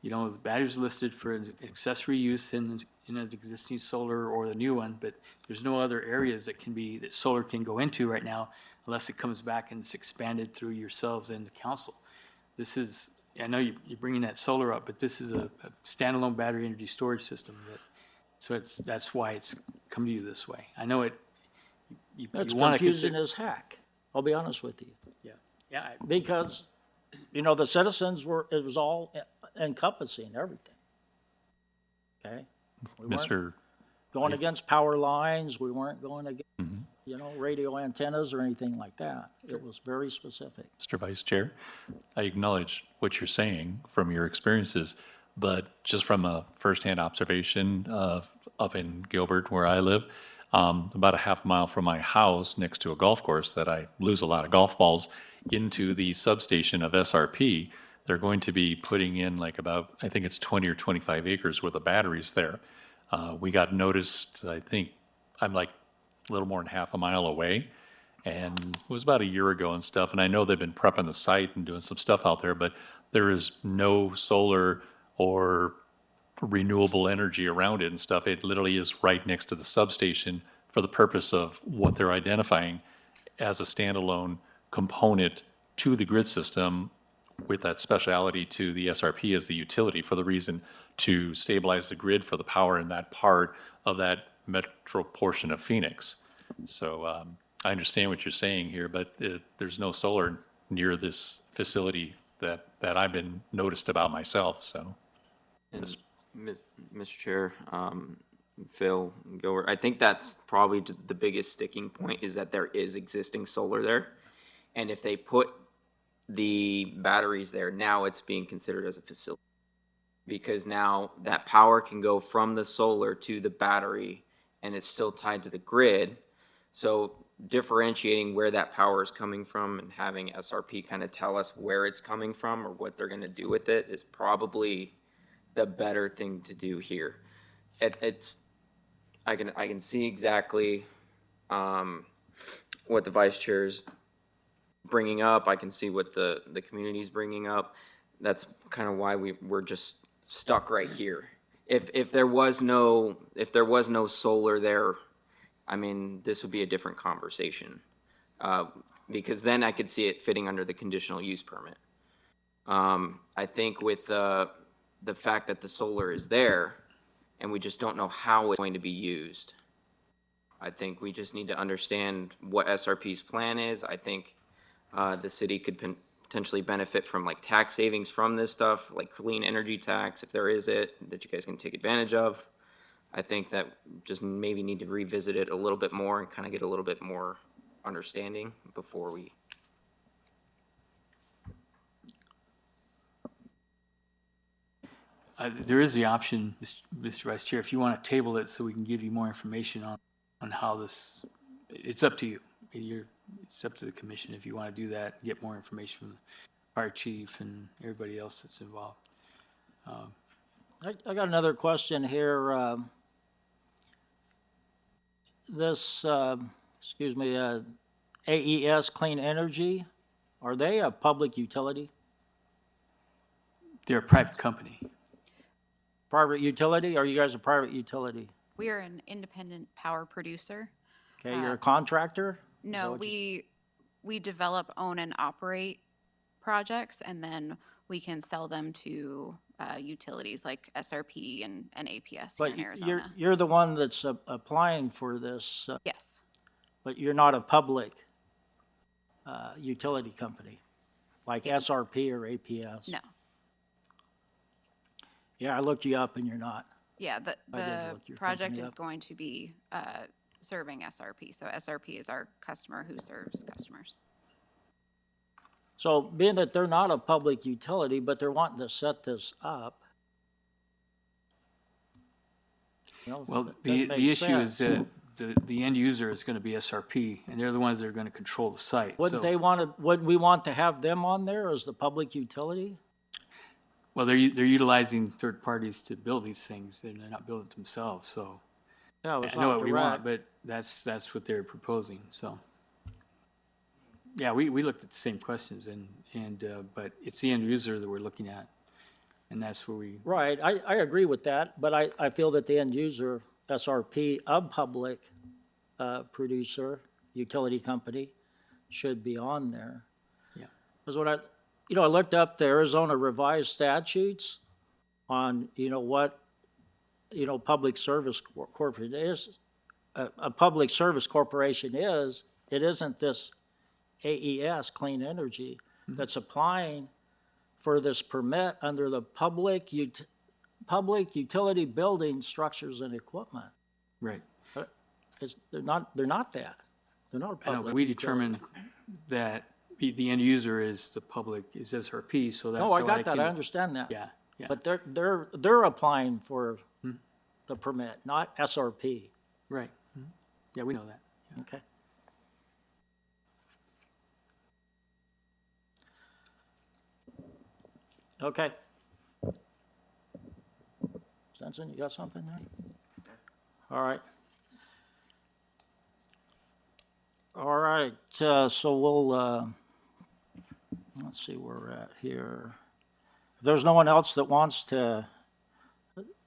You know, the batteries are listed for accessory use in an existing solar or the new one, but there's no other areas that solar can go into right now unless it comes back and it's expanded through yourselves and the council. This is, I know you're bringing that solar up, but this is a standalone battery energy storage system. That's why it's come to you this way. I know it. It's you want to confusing as heck, I'll be honest with you. Yeah. Because, you know, the citizens it was all encompassing everything. Okay? We weren't Mr. going against power lines, we weren't going against, Mhm. you know, radio antennas or anything like that. It was very specific. Mr. Vice Chair, I acknowledge what you're saying from your experiences, but just from a firsthand observation up in Gilbert, where I live, about a half mile from my house, next to a golf course that I lose a lot of golf balls, into the substation of SRP, they're going to be putting in like about, I think it's 20 or 25 acres worth of batteries there. We got noticed, I think, I'm like a little more than half a mile away. And it was about a year ago and stuff. And I know they've been prepping the site and doing some stuff out there, but there is no solar or renewable energy around it and stuff. It literally is right next to the substation for the purpose of what they're identifying as a standalone component to the grid system, with that speciality to the SRP as the utility, for the reason to stabilize the grid for the power in that part of that metro portion of Phoenix. So I understand what you're saying here, but there's no solar near this facility that I've been noticed about myself, so. And Mr. Chair, Phil, Gilbert, I think that's probably the biggest sticking point is that there is existing solar there. And if they put the batteries there, now it's being considered as a facility. Because now that power can go from the solar to the battery and it's still tied to the grid. So differentiating where that power is coming from and having SRP kind of tell us where it's coming from or what they're going to do with it is probably the better thing to do here. I can see exactly what the vice chair's bringing up. I can see what the community's bringing up. That's kind of why we're just stuck right here. If there was no solar there, I mean, this would be a different conversation. Because then I could see it fitting under the conditional use permit. I think with the fact that the solar is there and we just don't know how it's going to be used, I think we just need to understand what SRP's plan is. I think the city could potentially benefit from like tax savings from this stuff, like clean energy tax, if there is it, that you guys can take advantage of. I think that just maybe need to revisit it a little bit more and kind of get a little bit more understanding before we. There is the option, Mr. Vice Chair, if you want to table it so we can give you more information on how this, it's up to you. It's up to the commission if you want to do that, and get more information from the fire chief and everybody else that's involved. I got another question here. This, excuse me, AES Clean Energy, are they a public utility? They're a private company. Private utility? Are you guys a private utility? We are an independent power producer. Okay, you're a contractor? No, we develop, own, and operate projects, and then we can sell them to utilities like SRP and APS here But in Arizona. you're the one that's applying for this. Yes. But you're not a public utility company, like SRP or APS? No. Yeah, I looked you up and you're not. Yeah, the look your project company is up. going to be serving SRP. So SRP is our customer who serves customers. So being that they're not a public utility, but they're wanting to set this up. You know, Well, that the makes issue is sense. that the end user is going to be SRP, and they're the ones that are going to control the site. Wouldn't So- they want to, would we want to have them on there as the public utility? Well, they're utilizing third parties to build these things, and they're not building it themselves, so. Yeah, it's I know not what we want, direct. but that's what they're proposing, so. Yeah, we looked at the same questions, but it's the end user that we're looking at, and that's where we. Right, I agree with that, but I feel that the end user, SRP, a public producer, utility company, should be on there. Yeah. Because when I looked up the Arizona revised statutes on, what, public service corporate is, a public service corporation is, it isn't this AES, Clean Energy, that's applying for this permit under the public utility building structures and equipment. Right. They're not that. They're not a I know, public but we utility. determined that the end user is is SRP, so that's. No, I so got that, I can- understand that. Yeah, yeah. But they're applying for the permit, not SRP. Right. Mhm. Yeah, we know that. Okay. Okay. Stenson, you got something there? All right. All right, so we'll, let's see where we're at here. If there's no one else that wants to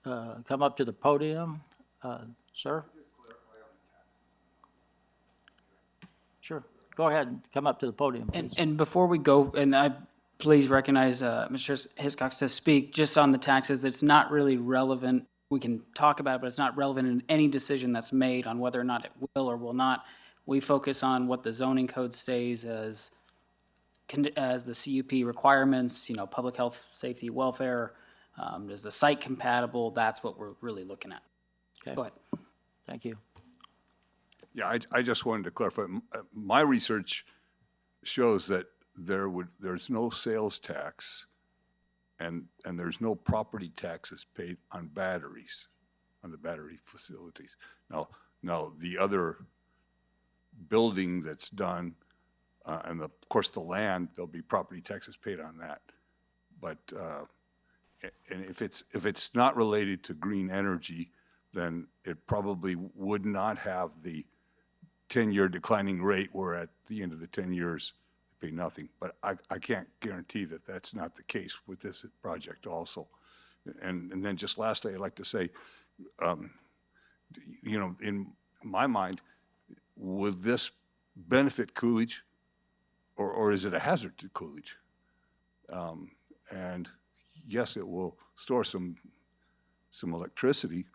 come up to the podium, sir? Sure, go ahead and come up to the podium, please. And before we go, and I please recognize Mr. Hiscox to speak just on the taxes. It's not really relevant. We can talk about it, but it's not relevant in any decision that's made on whether or not it will or will not. We focus on what the zoning code stays as the CUP requirements, public health, safety, welfare. Is the site compatible? That's what we're really looking at. Okay, Go ahead. thank you. Yeah, I just wanted to clarify, my research shows that there's no sales tax and there's no property taxes paid on batteries, on the battery facilities. Now the other building that's done, and of course the land, there'll be property taxes paid on that. But, and if it's not related to green energy, then it probably would not have the 10-year declining rate where at the end of the 10 years, they pay nothing. But I can't guarantee that that's not the case with this project also. And then just lastly, I'd like to say, you know, in my mind, would this benefit Coolidge or is it a hazard to Coolidge? And yes, it will store some electricity,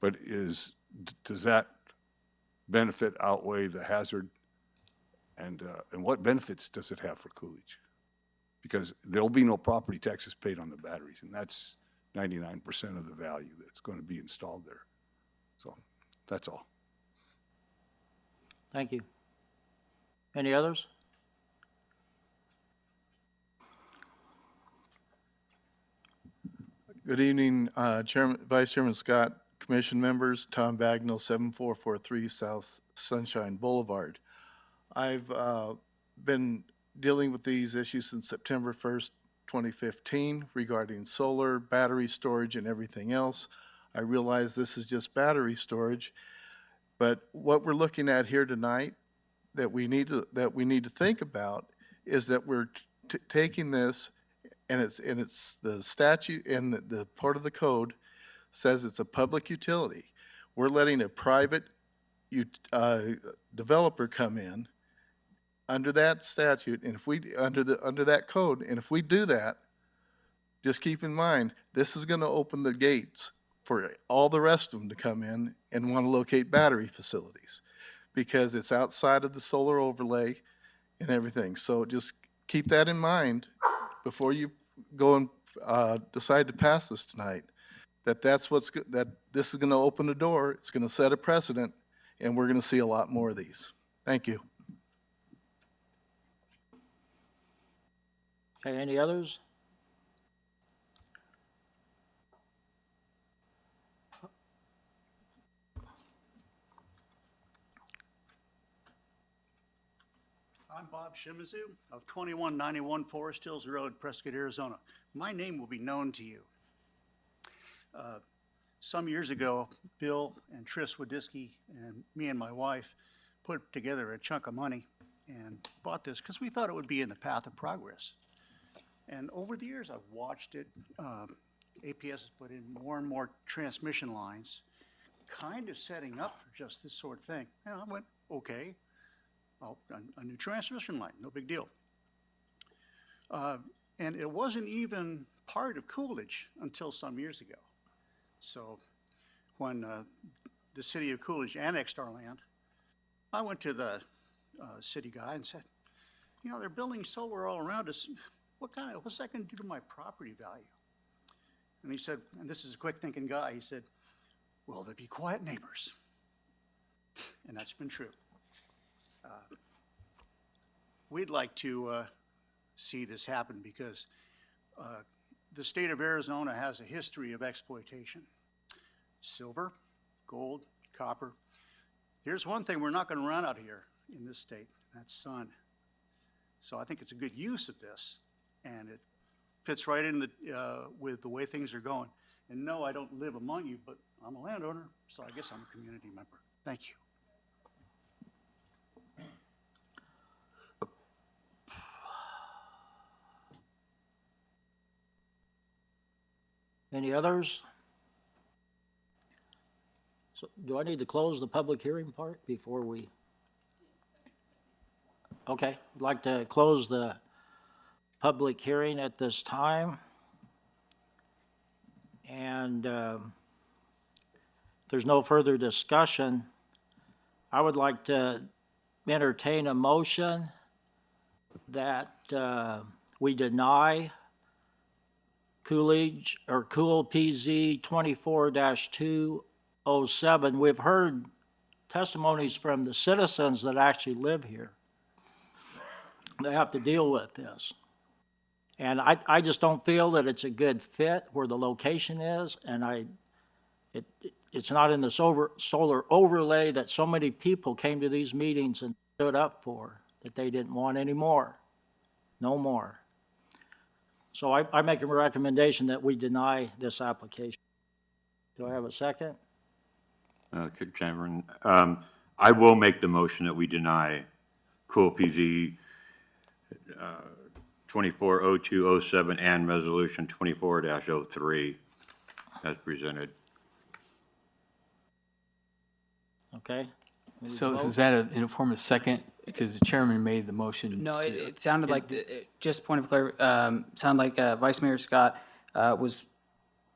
but does that benefit outweigh the hazard? And what benefits does it have for Coolidge? Because there'll be no property taxes paid on the batteries, and that's 99% of the value that's going to be installed there. So that's all. Thank you. Any others? Good evening, Vice Chairman Scott, Commission members, Tom Bagnell, 7443 South Sunshine Boulevard. I've been dealing with these issues since September 1st, 2015 regarding solar, battery storage, and everything else. I realize this is just battery storage, but what we're looking at here tonight that we need to think about is that we're taking this and it's the statute and the part of the code says it's a public utility. We're letting a private developer come in under that statute, and if we under that code, and if we do that, just keep in mind this is going to open the gates for all the rest of them to come in and want to locate battery facilities because it's outside of the solar overlay and everything. So just keep that in mind before you go and decide to pass this tonight, that this is going to open the door, it's going to set a precedent, and we're going to see a lot more of these. Thank you. Okay, any others? I'm Bob Shimizu of 2191 Forest Hills Road, Prescott, Arizona. My name will be known to you. Some years ago, Bill and Tris Wadisky and me and my wife put together a chunk of money and bought this because we thought it would be in the path of progress. And over the years, I've watched it. APS has put in more and more transmission lines, kind of setting up for just this sort of thing. And I went, okay. Oh, a new transmission line, no big deal. And it wasn't even part of Coolidge until some years ago. So when the city of Coolidge annexed our land, I went to the city guy and said, you know, they're building solar all around us. What's that going to do to my property value? And he said, and this is a quick thinking guy, he said, well, there'll be quiet neighbors. And that's been true. We'd like to see this happen because the state of Arizona has a history of exploitation. Silver, gold, copper. Here's one thing we're not going to run out here in this state, and that's sun. So I think it's a good use of this, and it fits right in with the way things are going. And no, I don't live among you, but I'm a landowner, so I guess I'm a community member. Thank you. Any others? So do I need to close the public hearing part before we? Okay, I'd like to close the public hearing at this time. And if there's no further discussion, I would like to entertain a motion that we deny Coolidge or Cool PZ 24-2 2207, we've heard testimonies from the citizens that actually live here. They have to deal with this. And I just don't feel that it's a good fit where the location is, and it's not in the solar overlay that so many people came to these meetings and stood up for, that they didn't want any more. No more. So I make a recommendation that we deny this application. Do I have a second? Okay, Chairman, I will make the motion that we deny Cool PZ 240207 and Resolution 24-03 as presented. Okay. So is that in a form of second? Because the chairman made the motion. No, it sounded like, just point of clarity, sounded like Vice Mayor Scott was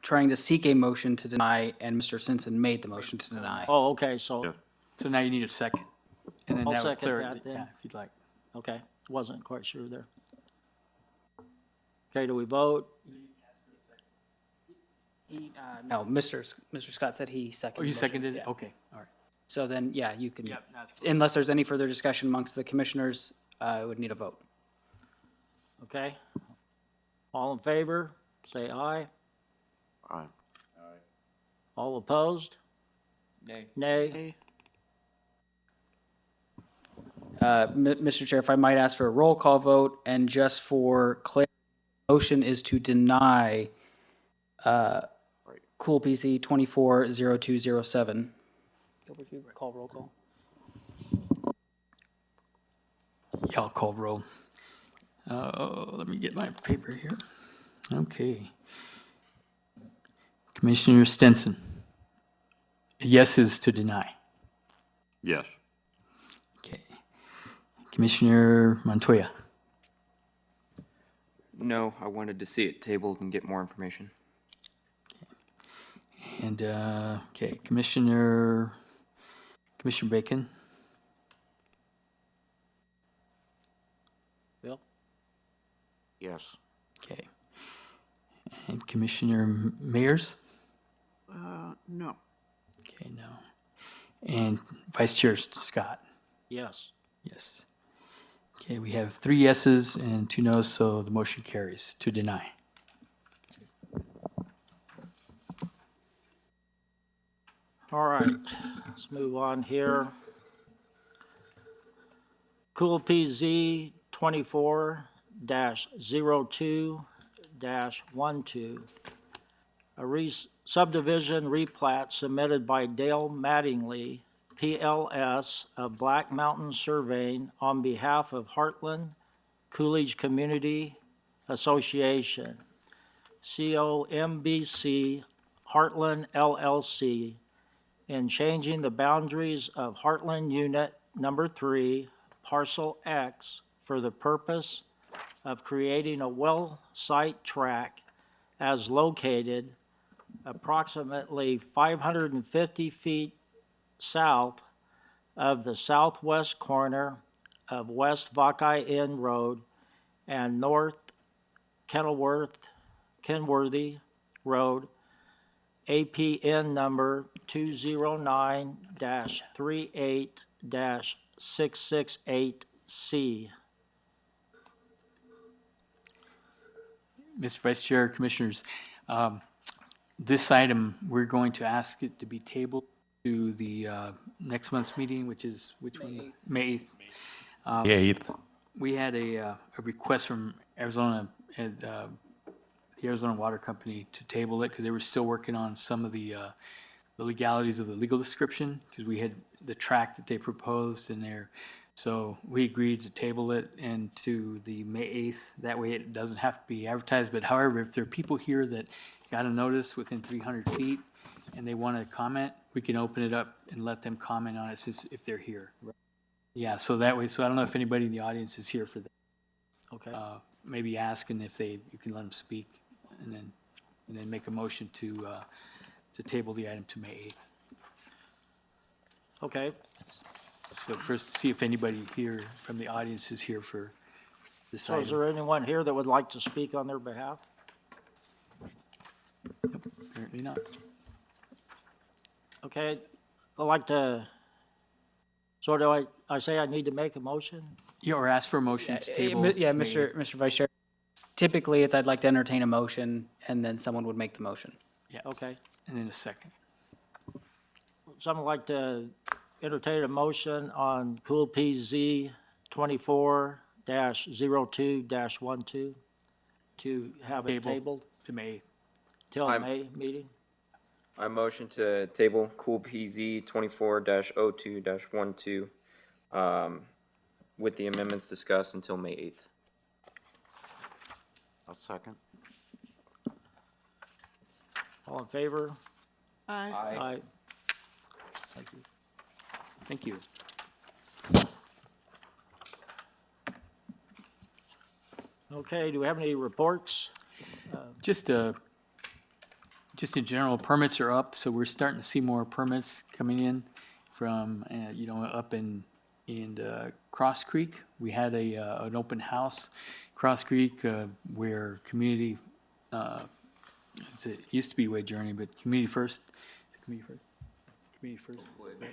trying to seek a motion to deny, and Mr. Simpson made the motion to deny. Oh, okay, so So now you need a second. And then I'll that would second clear that it, then. yeah, if you'd like. Okay, wasn't quite sure there. Okay, do we vote? No, Mr. Scott said he seconded. Oh, you the motion. seconded it? Yeah. Okay, all right. So then, yeah, you can, Yep, that's fine. unless there's any further discussion amongst the commissioners, would need a vote. Okay. All in favor, say aye. Aye. All opposed? Nay. Nay. Mr. Chair, if I might ask for a roll call vote, and just for clarity, motion is to deny Cool PC 240207. Gilbert, you call roll call. Yeah, I'll call roll. Let me get my paper here. Okay. Commissioner Stinson. Yes is to deny. Yes. Okay. Commissioner Montoya. No, I wanted to see it tabled and get more information. And, okay, Commissioner Bacon. Bill? Yes. Okay. And Commissioner Mayers? No. Okay, no. And Vice Chair Scott? Yes. Yes. Okay, we have 3 yeses and 2 noes, so the motion carries to deny. All right, let's move on here. Cool PZ 24-02-12. A subdivision replat submitted by Dale Mattingly, PLS of Black Mountain Surveying on behalf of Heartland Coolidge Community Association, COMBC Heartland LLC, in changing the boundaries of Heartland Unit Number 3, Parcel X, for the purpose of creating a well site tract as located approximately 550 feet south of the southwest corner of West Buckeye Inn Road and North Kenworthy Road, APN number 209-38-668C. Mr. Vice Chair, Commissioners, this item, we're going to ask it to be tabled to the next month's meeting, which is, which one? May 8th. May 8th. We had a request from Arizona, the Arizona Water Company to table it because they were still working on some of the legalities of the legal description, because we had the tract that they proposed in there. So we agreed to table it and to the May 8th. That way it doesn't have to be advertised. But however, if there are people here that got a notice within 300 feet and they want to comment, we can open it up and let them comment on it if they're here. Yeah, so that way, so I don't know if anybody in the audience is here for that. Okay. Maybe ask, and if you can let them speak, and then make a motion to table the item to May 8th. Okay. So first, see if anybody here from the audience is here for this So is item. there anyone here that would like to speak on their behalf? Apparently not. Okay, I'd like to, so do I say I need to make a motion? You or ask for a motion to table. Yeah, May Mr. Vice Chair. Typically, it's I'd like to entertain a motion, and then someone would make the motion. Yeah, Okay, and then a second. someone like to entertain a motion on Cool PZ 24-02-12 to have it Table. tabled To May. till the I'm- May meeting? I motion to table Cool PZ 24-02-12, with the amendments discussed until May 8th. I'll second. All in favor? Aye. Aye. Thank you. Thank you. Okay, do we have any reports? Just in general, permits are up, so we're starting to see more permits coming in from, up in Cross Creek. We had an open house, Cross Creek, where community, it used to be Way Journey, but Community First.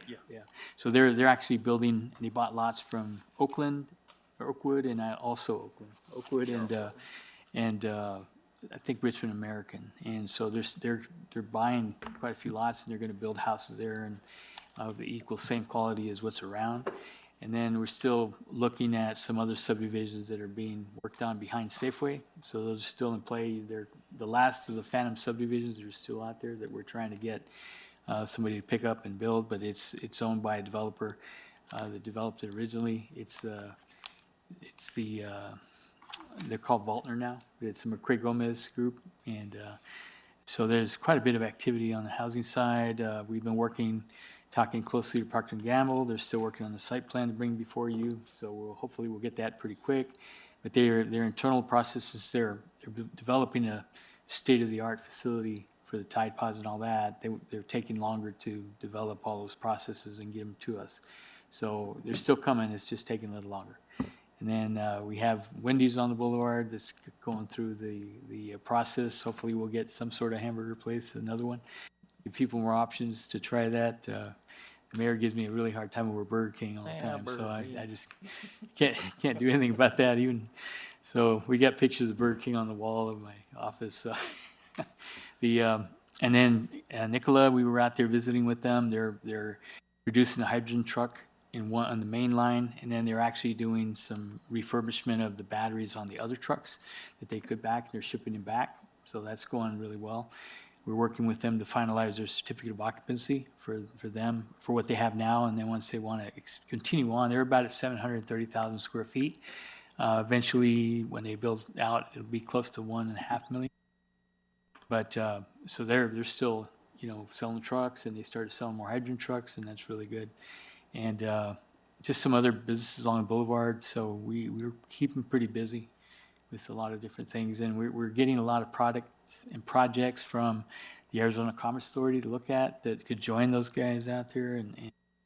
Yeah. So they're actually building, and they bought lots from Oakwood, and Oakwood and I think Richmond American. And so they're buying quite a few lots, and they're going to build houses there and of the equal same quality as what's around. And then we're still looking at some other subdivisions that are being worked on behind Safeway. So those are still in play. They're the last of the phantom subdivisions that are still out there that we're trying to get somebody to pick up and build, but it's owned by a developer that developed it originally. They're called Valtner now. It's a McCray Gomez group, and so there's quite a bit of activity on the housing side. We've been talking closely to Procter & Gamble. They're still working on the site plan to bring before you, so hopefully we'll get that pretty quick. But their internal processes, they're developing a state-of-the-art facility for the Tide Pods and all that. They're taking longer to develop all those processes and get them to us. So they're still coming, it's just taking a little longer. And then we have Wendy's on the boulevard that's going through the process. Hopefully we'll get some sort of hamburger place, another one. Give people more options to try that. The mayor gives me a really hard time over Burger King all the time, so Burger King. I just can't do anything about that even. So we got pictures of Burger King on the wall of my office. And then Nicola, we were out there visiting with them. They're producing a hydrogen truck on the main line, and then they're actually doing some refurbishment of the batteries on the other trucks that they could back. They're shipping them back, so that's going really well. We're working with them to finalize their certificate of occupancy for them, for what they have now, and then once they want to continue on, they're about at 730,000 square feet. Eventually, when they build out, it'll be close to 1.5 million. But, so they're still, selling trucks, and they started selling more hydrogen trucks, and that's really good. And just some other businesses on the boulevard, so we're keeping pretty busy with a lot of different things. And we're getting a lot of products and projects from the Arizona Commerce Authority to look at that could join those guys out there and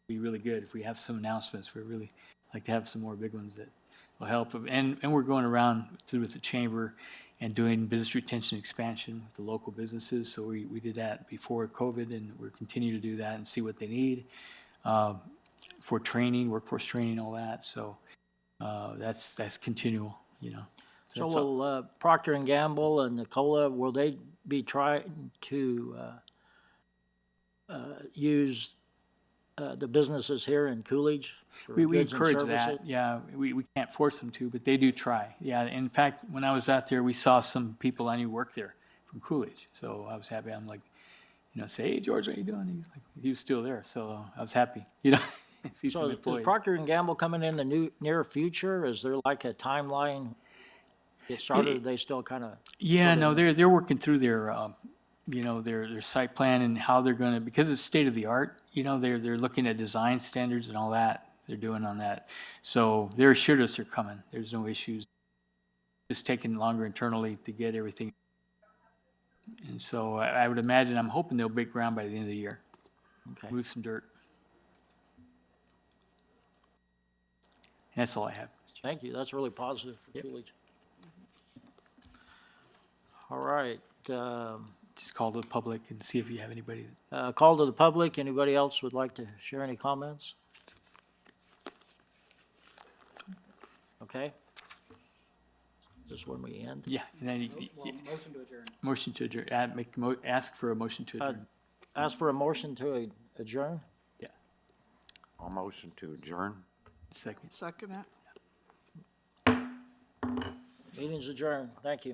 be really good. If we have some announcements, we'd really like to have some more big ones that will help. And we're going around with the chamber and doing business retention expansion with the local businesses. So we did that before COVID, and we're continuing to do that and see what they need for training, workforce training, all that. So that's continual, So that's all. will Procter & Gamble and Nicola, will they be trying to use the businesses here in Coolidge for We goods and encourage services? that, yeah. We can't force them to, but they do try. Yeah, in fact, when I was out there, we saw some people I knew work there from Coolidge. So I was happy. I'm like, say, hey, George, how you doing? He was still there, so I was happy, see So some is employees. Procter & Gamble coming in the near future? Is there like a timeline get started? Are they still kind of? Yeah, no, they're working through their, their site plan and how they're going to, because it's state of the art, they're looking at design standards and all that they're doing on that. So they're assured us they're coming. There's no issues. It's taking longer internally to get everything. And so I would imagine, I'm hoping they'll break ground by the end of the year. Okay. Move some dirt. And that's all I have. Thank you. That's really positive for Yep. Coolidge. All right. just call to the public and see if you have anybody. Call to the public. Anybody else would like to share any comments? Okay. Is this when we end? Yeah, and then Motion to adjourn. motion to adjourn, ask for a motion to adjourn. Ask for a motion to adjourn. Yeah, I'll motion to adjourn. second. Second it. Meeting's adjourned. Thank you.